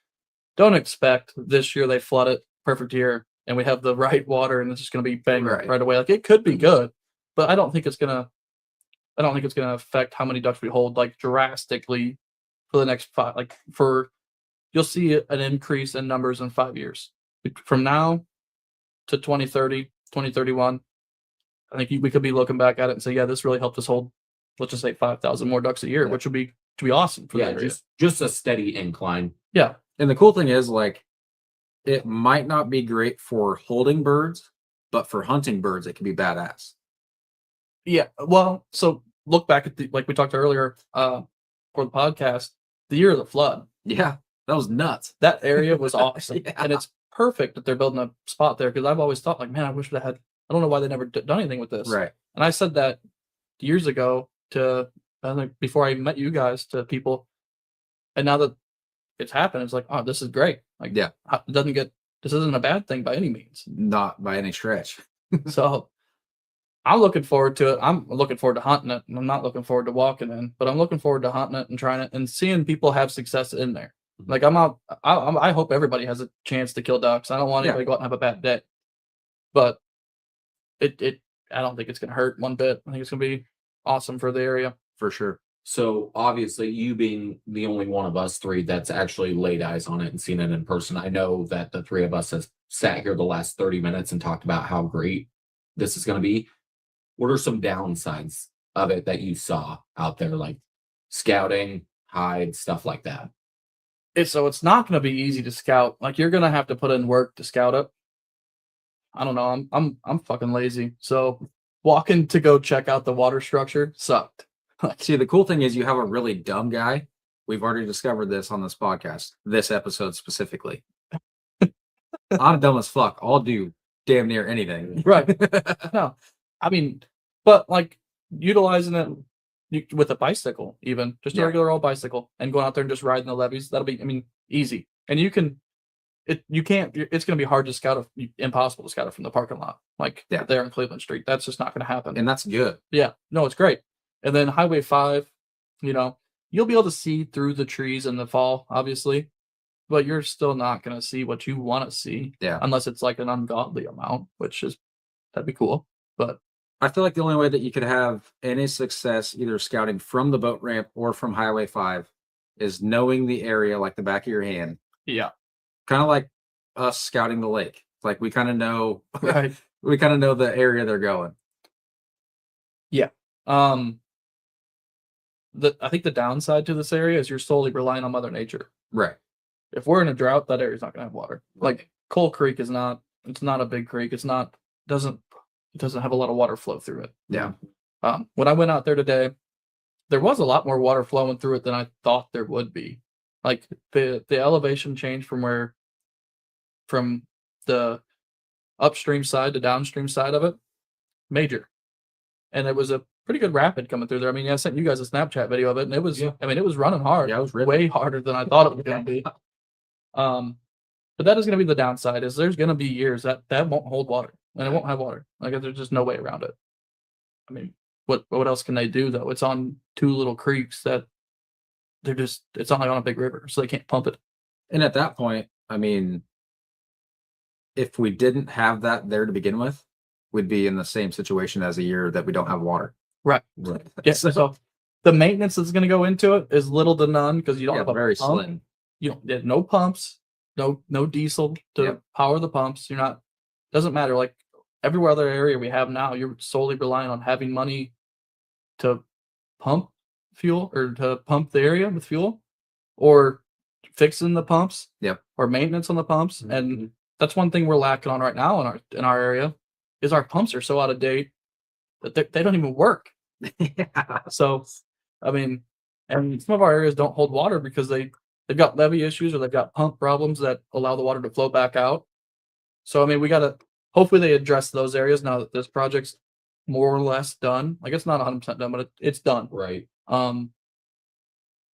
Don't expect this year they flood it, perfect year, and we have the right water, and it's just going to be bang right away. Like, it could be good, but I don't think it's gonna affect how many ducks we hold like drastically for the next 5. Like, you'll see an increase in numbers in 5 years from now to 2030, 2031. I think we could be looking back at it and say, yeah, this really helped us hold, let's just say 5,000 more ducks a year, which would be awesome for the area. Just a steady incline. Yeah. And the cool thing is, like, it might not be great for holding birds, but for hunting birds, it can be badass. Yeah. Well, so look back at like we talked earlier for the podcast, the year of the flood. Yeah, that was nuts. That area was awesome. Yeah. And it's perfect that they're building a spot there, because I've always thought, like, man, I wish they had. I don't know why they never done anything with this. Right. And I said that years ago to, I think, before I met you guys, to people. And now that it's happened, it's like, oh, this is great. Like, Yeah. This isn't a bad thing by any means. Not by any stretch. So I'm looking forward to it. I'm looking forward to hunting it. And I'm not looking forward to walking in, but I'm looking forward to hunting it and trying it and seeing people have success in there. Like, I hope everybody has a chance to kill ducks. I don't want anybody to go out and have a bad day, but I don't think it's going to hurt one bit. I think it's going to be awesome for the area. For sure. So obviously, you being the only one of us three that's actually laid eyes on it and seen it in person, I know that the three of us have sat here the last 30 minutes and talked about how great this is going to be. What are some downsides of it that you saw out there, like scouting, hide, stuff like that? It's not going to be easy to scout. Like, you're going to have to put in work to scout it. I don't know. I'm fucking lazy. So walking to go check out the water structure sucked. See, the cool thing is you have a really dumb guy. We've already discovered this on this podcast, this episode specifically. I'm dumb as fuck. I'll do damn near anything. Right. No, I mean, but like utilizing it with a bicycle, even just a regular old bicycle, and going out there and just riding the levees, that'll be, I mean, easy. And it's going to be hard to scout it, impossible to scout it from the parking lot, like there on Cleveland Street. That's just not going to happen. And that's good. Yeah, no, it's great. And then Highway 5, you'll be able to see through the trees in the fall, obviously, but you're still not going to see what you want to see. Yeah. Unless it's like an ungodly amount, that'd be cool. But I feel like the only way that you could have any success either scouting from the boat ramp or from Highway 5 is knowing the area like the back of your hand. Yeah. Kind of like us scouting the lake. Like we kind of know Right. we kind of know the area they're going. Yeah. I think the downside to this area is you're solely relying on Mother Nature. Right. If we're in a drought, that area's not gonna have water. Like Coal Creek is not. It's not a big creek. It doesn't have a lot of water flow through it. Yeah. When I went out there today, there was a lot more water flowing through it than I thought there would be. Like the elevation change from the upstream side to downstream side of it, major. And it was a pretty good rapid coming through there. I mean, I sent you guys a Snapchat video of it, and it was, I mean, it was running hard. Yeah, it was ripping. way harder than I thought it was going to be. But that is going to be the downside. Is there's going to be years that won't hold water, and it won't have water. Like there's just no way around it. I mean, what else can they do though? It's on two little creeks that it's not like on a big river, so they can't pump it. And at that point, I mean, if we didn't have that there to begin with, we'd be in the same situation as a year that we don't have water. Right. Yeah. So the maintenance that's going to go into it is little to none because you don't have a very pump. slim. You don't get no pumps, no diesel to Yep. power the pumps. You're not. Doesn't matter. Like every other area we have now, you're solely relying on having money to pump fuel or to pump the area with fuel, or fixing the pumps. Yep. Or maintenance on the pumps, Mhm. and that's one thing we're lacking on right now in our area, is our pumps are so out of date that they don't even work. Yeah. So, I mean, and some of our areas don't hold water because they've got levee issues or they've got pump problems that allow the water to flow back out. So, I mean, we got to hopefully they address those areas now that this project's more or less done. Like it's not 100% done, but it's done. Right.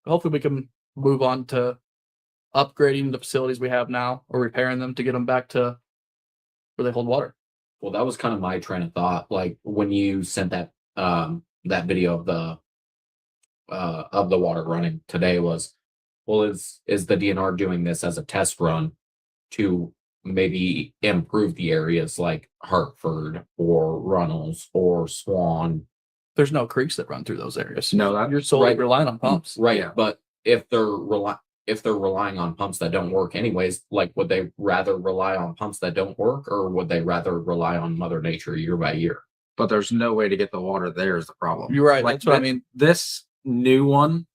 Hopefully we can move on to upgrading the facilities we have now or repairing them to get them back to where they hold water. Well, that was kind of my train of thought. Like when you sent that that video of the water running today was, well, is the DNR doing this as a test run to maybe improve the areas like Hartford or Runnels or Swan? There's no creeks that run through those areas. No, You're solely right. relying on pumps. Right. Yeah. But if they're relying on pumps that don't work anyways, like would they rather rely on pumps that don't work, or would they rather rely on Mother Nature year by year? but there's no way to get the water there is the problem. You're right. Like That's what I that- mean. This new one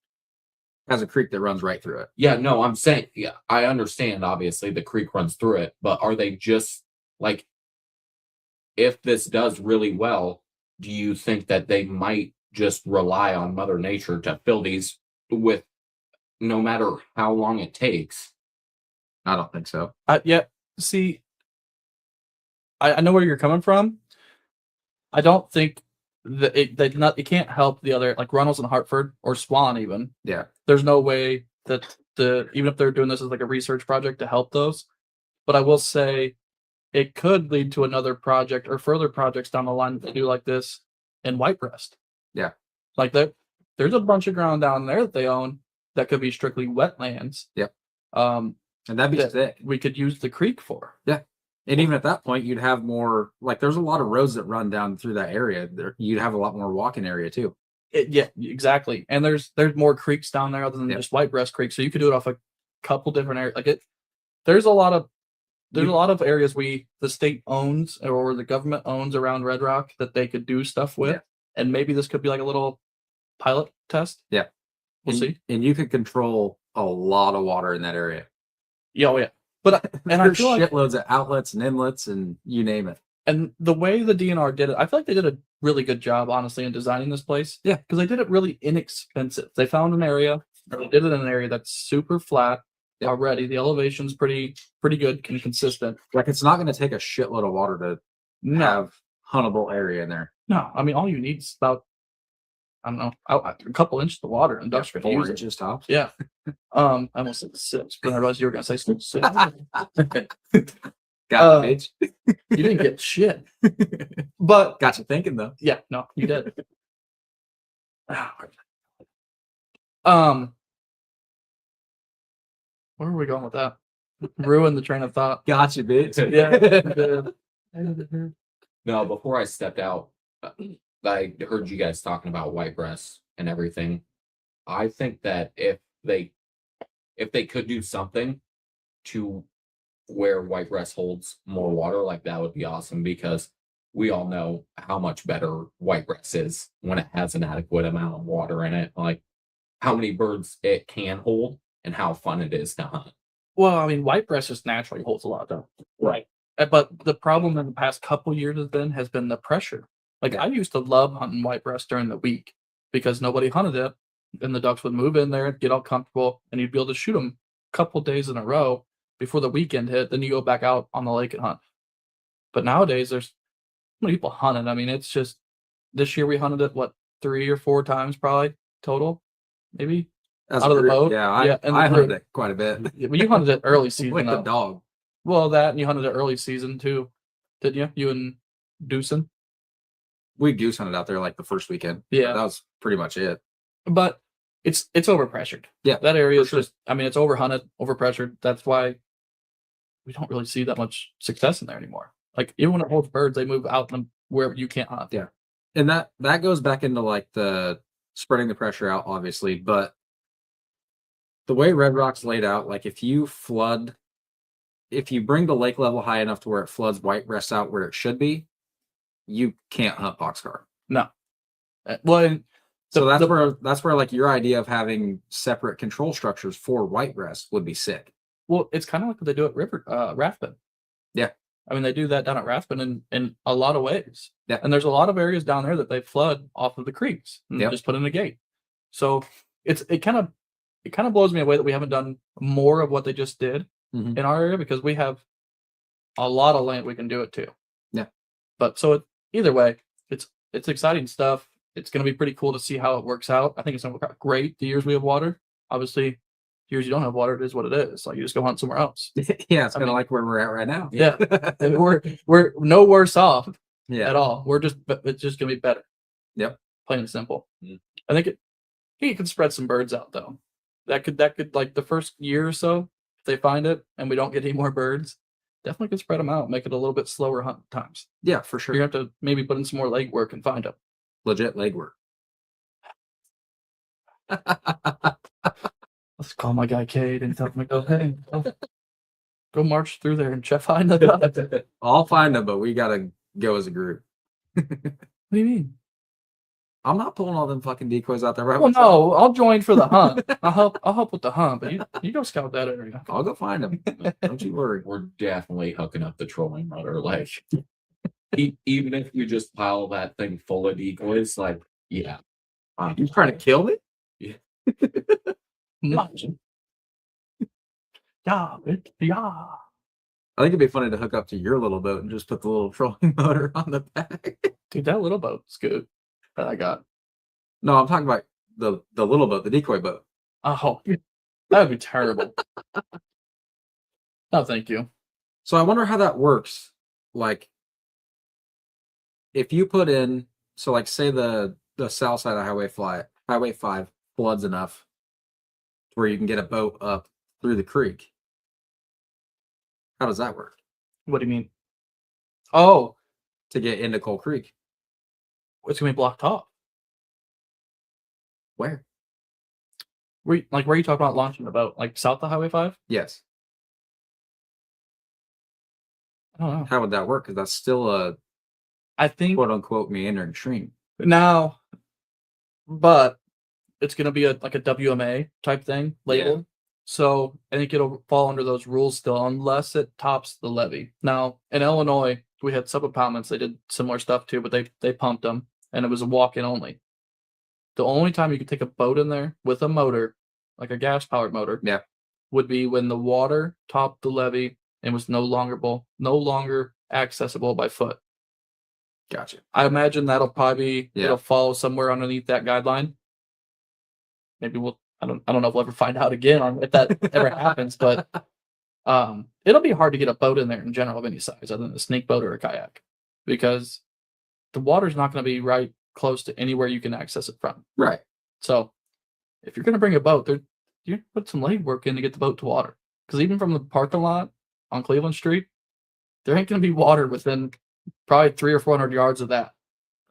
has a creek that runs right through it. Yeah, no, I'm saying, yeah, I understand obviously the creek runs through it, but are they just like, if this does really well, do you think that they might just rely on Mother Nature to fill these with, no matter how long it takes? I don't think so. Yeah. See, I know where you're coming from. I don't think that it can't help the other, like Runnels and Hartford or Swan even. Yeah. There's no way that even if they're doing this as like a research project to help those. But I will say it could lead to another project or further projects down the line that do like this in Whitebreast. Yeah. Like there's a bunch of ground down there that they own that could be strictly wetlands. Yep. And that'd be that sick. we could use the creek for. Yeah. And even at that point, you'd have more, like there's a lot of roads that run down through that area. You'd have a lot more walking area too. Yeah, exactly. And there's more creeks down there other than Yep. just Whitebreast Creek. So you could do it off a couple different areas. There's a lot of areas the state owns or the government owns around Red Rock that they could do stuff with. Yeah. And maybe this could be like a little pilot test. Yeah. We'll see. And you could control a lot of water in that area. Yeah, oh yeah. But and I There's feel like shitloads of outlets and inlets and you name it. and the way the DNR did it, I feel like they did a really good job, honestly, in designing this place. Yeah. Because they did it really inexpensive. They found an area, or they did it in an area that's super flat Yep. already. The elevation's pretty good and consistent. Like it's not going to take a shitload of water to No, have huntable area in there. no. I mean, all you need is about, I don't know, a couple inches of water and ducks could 4 use it. inches tops. Yeah. I almost said 6, but I realized you were gonna say 6. Got it, bitch. You didn't get shit. But Got you thinking though. yeah, no, you did. Where are we going with that? Ruin the train of thought. Got you, bitch. Yeah. No, before I stepped out, I heard you guys talking about whitegrass and everything. I think that if they could do something to where whitegrass holds more water, like that would be awesome because we all know how much better whitegrass is when it has an adequate amount of water in it. Like how many birds it can hold and how fun it is to hunt. Well, I mean, whitegrass just naturally holds a lot, though. Right. But the problem in the past couple years has been the pressure. Like Yeah. I used to love hunting whitebreast during the week because nobody hunted it, and the ducks would move in there, get all comfortable, and you'd be able to shoot them a couple days in a row before the weekend hit. Then you go back out on the lake and hunt. But nowadays, there's so many people hunting. I mean, it's just this year we hunted it what 3 or 4 times probably total, maybe. That's Out of the pretty- boat? Yeah, Yeah, and I then hunted it quite a bit. Well, you hunted it early season With the though. dog. Well, that and you hunted it early season too, didn't you? You and Deucin. We goose hunted out there like the first weekend. Yeah. That was pretty much it. But it's overpressured. Yeah, That area is sure. just, I mean, it's overhunted, overpressured. That's why we don't really see that much success in there anymore. Like even when it holds birds, they move out in where you can't hunt. Yeah. And that goes back into like the spreading the pressure out, obviously. But the way Red Rock's laid out, like if you bring the lake level high enough to where it floods whitebreast out where it should be, you can't hunt boxcar. No. Well, and So that's where like your idea of having separate control structures for whitebreast would be sick. well, it's kind of like what they do at Rathbun. Yeah. I mean, they do that down at Rathbun in a lot of ways. Yeah. And there's a lot of areas down there that they flood off of the creeks and Yep. just put in a gate. So it kind of blows me away that we haven't done more of what they just did Mhm. in our area because we have a lot of land we can do it to. Yeah. But so either way, it's exciting stuff. It's going to be pretty cool to see how it works out. I think it's going to work out great the years we have water. Obviously, years you don't have water, it is what it is. Like you just go hunt somewhere else. Yeah, it's I kind of mean- like where we're at right now. Yeah. And we're no worse off Yeah. at all. It's just gonna be better. Yep. Plain and simple. Mm. I think it can spread some birds out though. That could like the first year or so, if they find it and we don't get any more birds, definitely could spread them out, make it a little bit slower hunt times. Yeah, for sure. You have to maybe put in some more leg work and find them. Legit legwork. Let's call my guy Cade and tell him to go, hey, go march through there and check find the duck. What I'll find them, but we gotta go as a group. do you mean? I'm not pulling all them fucking decoys out there right Well, myself. no, I'll join for the hunt. I'll help with the hunt, but you go scout that area. I'll go find them. Don't you worry. We're definitely hooking up the trolling motor. Like even if you just pile that thing full of decoys, like yeah. You trying to kill me? Imagine. Yeah, yeah. I think it'd be funny to hook up to your little boat and just put the little trolling motor on the back. Dude, that little boat's good that I got. No, I'm talking about the little boat, the decoy boat. Oh, that would be terrible. No, thank you. So I wonder how that works. Like, if you put in, so like say the south side of Highway 5 floods enough where you can get a boat up through the creek. How does that work What do you mean? Oh, to get into Coal Creek? it's gonna be blocked off. Where? Where are you talking about launching the boat? Like south of Highway 5? Yes. I don't know. How would that work? Because that's still a I think quote unquote meandering stream. now, but it's gonna be like a WMA type thing labeled. So I think it'll fall under those rules still, unless it tops the levee. Now in Illinois, we had sub-impoundments. They did similar stuff too, but they pumped them, and it was a walk-in only. The only time you could take a boat in there with a motor, like a gas-powered motor, Yeah. would be when the water topped the levee and was no longer accessible by foot. Gotcha. I imagine that'll probably be Yeah. it'll fall somewhere underneath that guideline. Maybe I don't know if we'll ever find out again on if that ever happens, but it'll be hard to get a boat in there in general of any size other than a snake boat or a kayak because the water's not going to be right close to anywhere you can access it from. Right. So if you're going to bring a boat, you put some leg work in to get the boat to water because even from the parking lot on Cleveland Street, there ain't going to be water within probably 300 or 400 yards of that.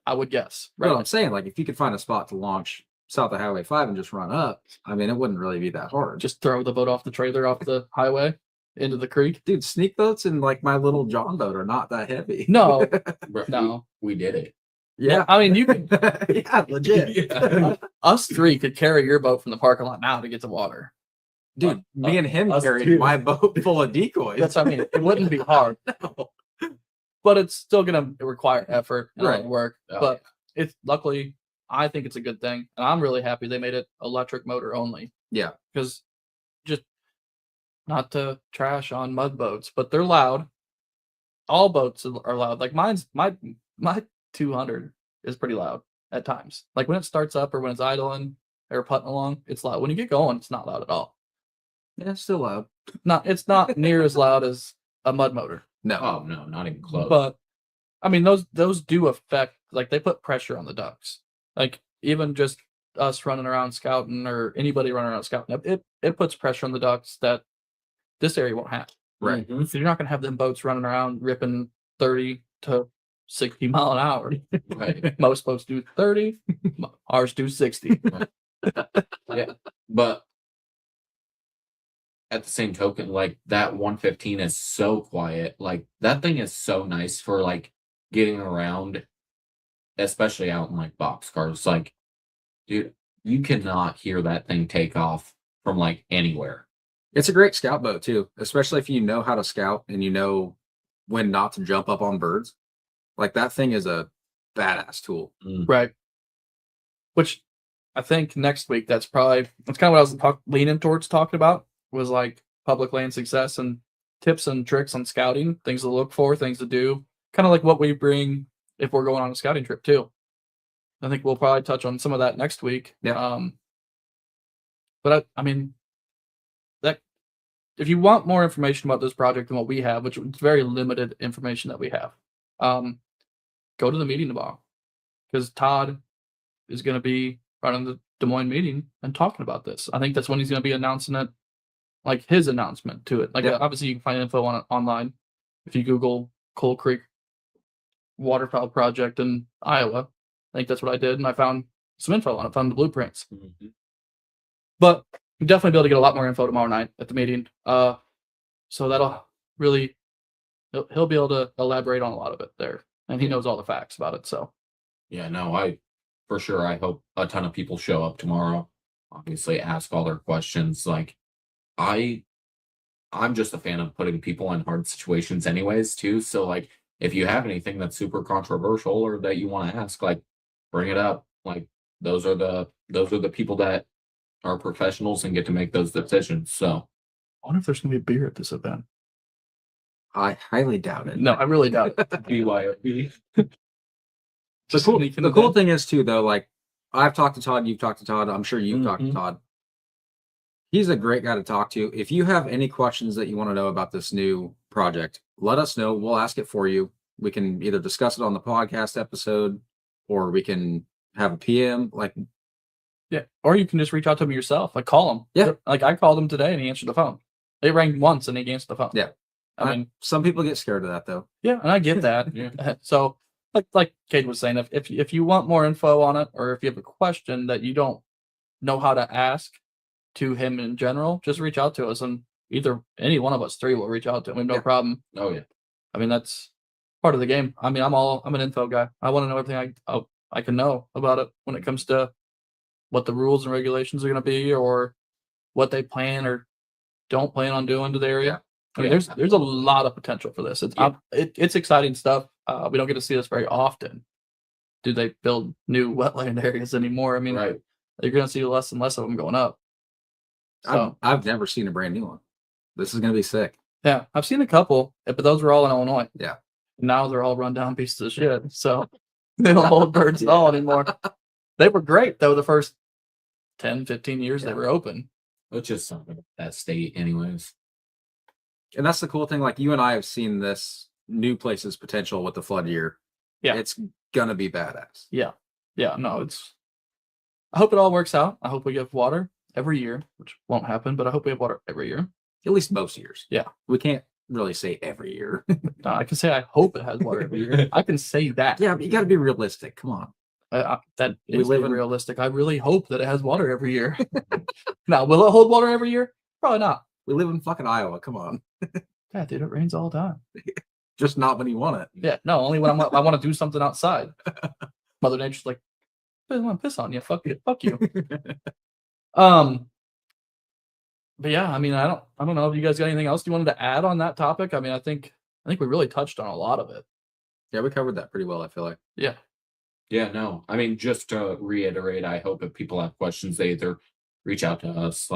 I would guess. Right. Right. What I'm saying, like, if you could find a spot to launch south of Highway 5 and just run up, I mean, it wouldn't really be that hard. Just throw the boat off the trailer off the highway into the creek. Dude, sneak boats and like my little John boat are not that heavy. No, Bro, no. we did it. Yeah. I mean, you could. Yeah, legit. Yeah. Us three could carry your boat from the parking lot now to get to water. Dude, me and him us carried too. my boat full of decoys. That's what I mean. It wouldn't be hard, No. but it's still gonna require effort and a lot of Right. work. Oh, But it's luckily, I think it's a good thing, and I'm really happy they made it electric motor only. Yeah. Because just not to trash on mud boats, but they're loud. All boats are loud. Like my 200 is pretty loud at times. Like when it starts up or when it's idling or putting along, it's loud. When you get going, it's not loud at all. Yeah, it's still loud. It's not near as loud as a mud motor. No. Oh no, not even close. But I mean those do affect, like they put pressure on the ducks. Like even just us running around scouting or anybody running around scouting, it puts pressure on the ducks that this area won't have. Right. Mhm. So you're not gonna have them boats running around ripping 30 to 60 mile an hour. Right. Most boats do 30, ours do 60. Yeah, but at the same token, like that 115 is so quiet. Like that thing is so nice for like getting around, especially out in like boxcars. Like, dude, you cannot hear that thing take off from like anywhere. It's a great scout boat too, especially if you know how to scout and you know when not to jump up on birds. Like that thing is a badass tool. Right. Which I think next week that's kind of what I was leaning towards talking about, was like public land success and tips and tricks on scouting, things to look for, things to do, kind of like what we bring if we're going on a scouting trip too. I think we'll probably touch on some of that next week. Yeah. But I mean, that if you want more information about this project than what we have, which is very limited information that we have, go to the meeting tomorrow, because Todd is going to be running the Des Moines meeting and talking about this. I think that's when he's going to be announcing it, like his announcement to it. Like Yeah. obviously you can find info on it online if you Google Coal Creek waterfowl project in Iowa. I think that's what I did, and I found some info on it, found the blueprints. Mhm. But you'll definitely be able to get a lot more info tomorrow night at the meeting. So that'll really he'll be able to elaborate on a lot of it there, and he knows all the facts about it. So Yeah, no, for sure, I hope a ton of people show up tomorrow. Obviously, ask all their questions. Like, I'm just a fan of putting people in hard situations, anyways, too. So, like, if you have anything that's super controversial or that you want to ask, like, bring it up. Like, those are the people that are professionals and get to make those decisions. So, I wonder if there's going to be beer at this event. I highly doubt it. No, I really doubt it. BYOB. The cool thing is too, though, like I've talked to Todd, you've talked to Todd, I'm sure you've talked to Mhm. Todd. He's a great guy to talk to. If you have any questions that you want to know about this new project, let us know. We'll ask it for you. We can either discuss it on the podcast episode or we can have a PM. Like, Yeah, or you can just reach out to him yourself. Like call him. Yeah. Like I called him today and he answered the phone. It rang once and he answered the phone. Yeah. I mean, some people get scared of that though. yeah, and I get that. Yeah. So, like Kate was saying, if you want more info on it, or if you have a question that you don't know how to ask to him in general, just reach out to us, and either any one of us three will reach out to him. We have no Yeah. problem. Oh yeah. I mean, that's part of the game. I mean, I'm an info guy. I want to know everything I can know about it when it comes to what the rules and regulations are going to be, or what they plan or don't plan on doing to the area. I mean, Yeah. there's a lot of potential for this. It's exciting stuff. We don't get to see this very often. Do they build new wetland areas anymore? I mean, Right. you're going to see less and less of them going up. So I've never seen a brand new one. This is gonna be sick. yeah, I've seen a couple, but those were all in Illinois. Yeah. Now they're all run down pieces of shit. So they don't hold birds at all anymore. They were great though the first 10, 15 years they Yeah. were open. It's just something about that state, anyways. And that's the cool thing. Like you and I have seen this new place's potential with the flood year. Yeah. It's gonna be badass. Yeah, no, I hope it all works out. I hope we get water every year, which won't happen, but I hope we have water every year. At least most years. Yeah. We can't really say every year. No, I can say I hope it has water every year. I can say that. Yeah, but you got to be realistic. Come on. That We is live being in- realistic. I really hope that it has water every year. Now, will it hold water every year? Probably not. We live in fucking Iowa. Come on. Yeah, dude, it rains all the time. Just not when you want it. Yeah, no, only when I want to do something outside. Mother Nature's like, I want to piss on you. Fuck you. Fuck you. But yeah, I mean, I don't know if you guys got anything else you wanted to add on that topic. I mean, I think we really touched on a lot of it. Yeah, we covered that pretty well, I feel like. Yeah. Yeah, no. I mean, just to reiterate, I hope if people have questions, they either reach out to us,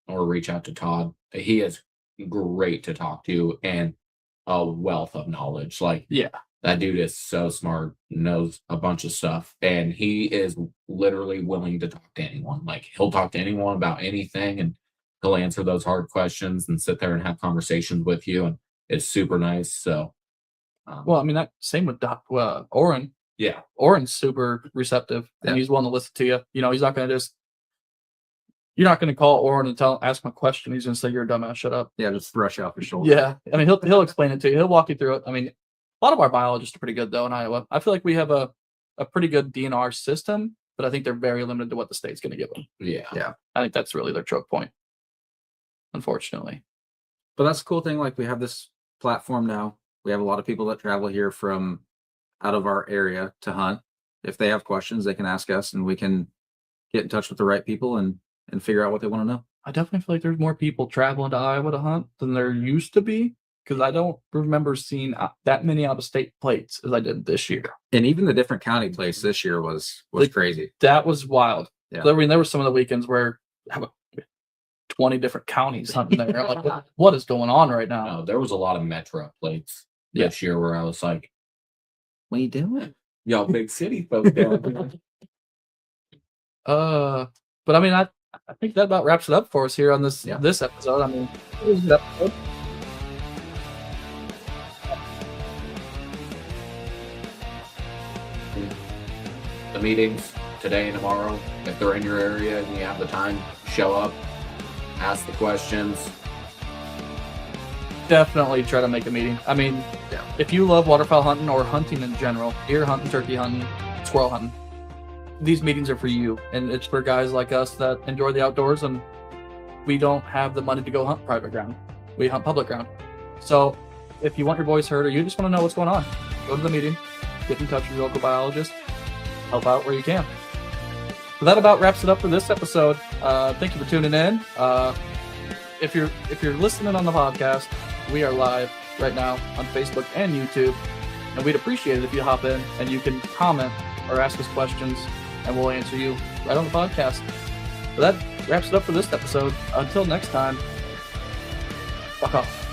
or reach out to Todd. He is great to talk to and a wealth of knowledge. Yeah. That dude is so smart, knows a bunch of stuff, and he is literally willing to talk to anyone. Like, he'll talk to anyone about anything, and he'll answer those hard questions and sit there and have conversations with you, and it's super nice. So, Well, I mean, that same with Oren. yeah, Oren's super receptive, and Yeah. he's willing to listen to you. You know, he's not going to just. You're not going to call Oren and ask him a question. He's going to say, "You're a dumbass. Shut up." Yeah, just brush off your shoulder. Yeah, I mean, he'll explain it to you. He'll walk you through it. I mean, a lot of our biologists are pretty good though in Iowa. I feel like we have a pretty good DNR system, but I think they're very limited to what the state's going to give them. yeah. I think that's really their choke point, unfortunately. But that's the cool thing. Like, we have this platform now. We have a lot of people that travel here from out of our area to hunt. If they have questions, they can ask us, and we can get in touch with the right people and figure out what they want to know. I definitely feel like there's more people traveling to Iowa to hunt than there used to be, because I don't remember seeing that many out of state plates as I did this year. And even the different county plays this year was Like- crazy. That was wild. Yeah. I mean, there were some of the weekends where 20 different counties hunting there. I'm like, what is going on right now? No, there was a lot of metro plates Yeah. this year where I was like, What are you doing? y'all big city folks down here. But I mean, I think that about wraps it up for us here on this Yeah. this episode. I mean, it was a good episode. The meetings today and tomorrow, if they're in your area and you have the time, show up, ask the questions. Definitely try to make a meeting. I mean, Yeah. if you love waterfowl hunting or hunting in general, deer hunting, turkey hunting, squirrel hunting, these meetings are for you. And it's for guys like us that enjoy the outdoors, and we don't have the money to go hunt private ground. We hunt public ground. So if you want your voice heard or you just want to know what's going on, go to the meeting, get in touch with your local biologist, help out where you can. So that about wraps it up for this episode. Thank you for tuning in. If you're listening on the podcast, we are live right now on Facebook and YouTube, and we'd appreciate it if you hop in and you can comment or ask us questions, and we'll answer you right on the podcast. So that wraps it up for this episode. Until next time, fuck off.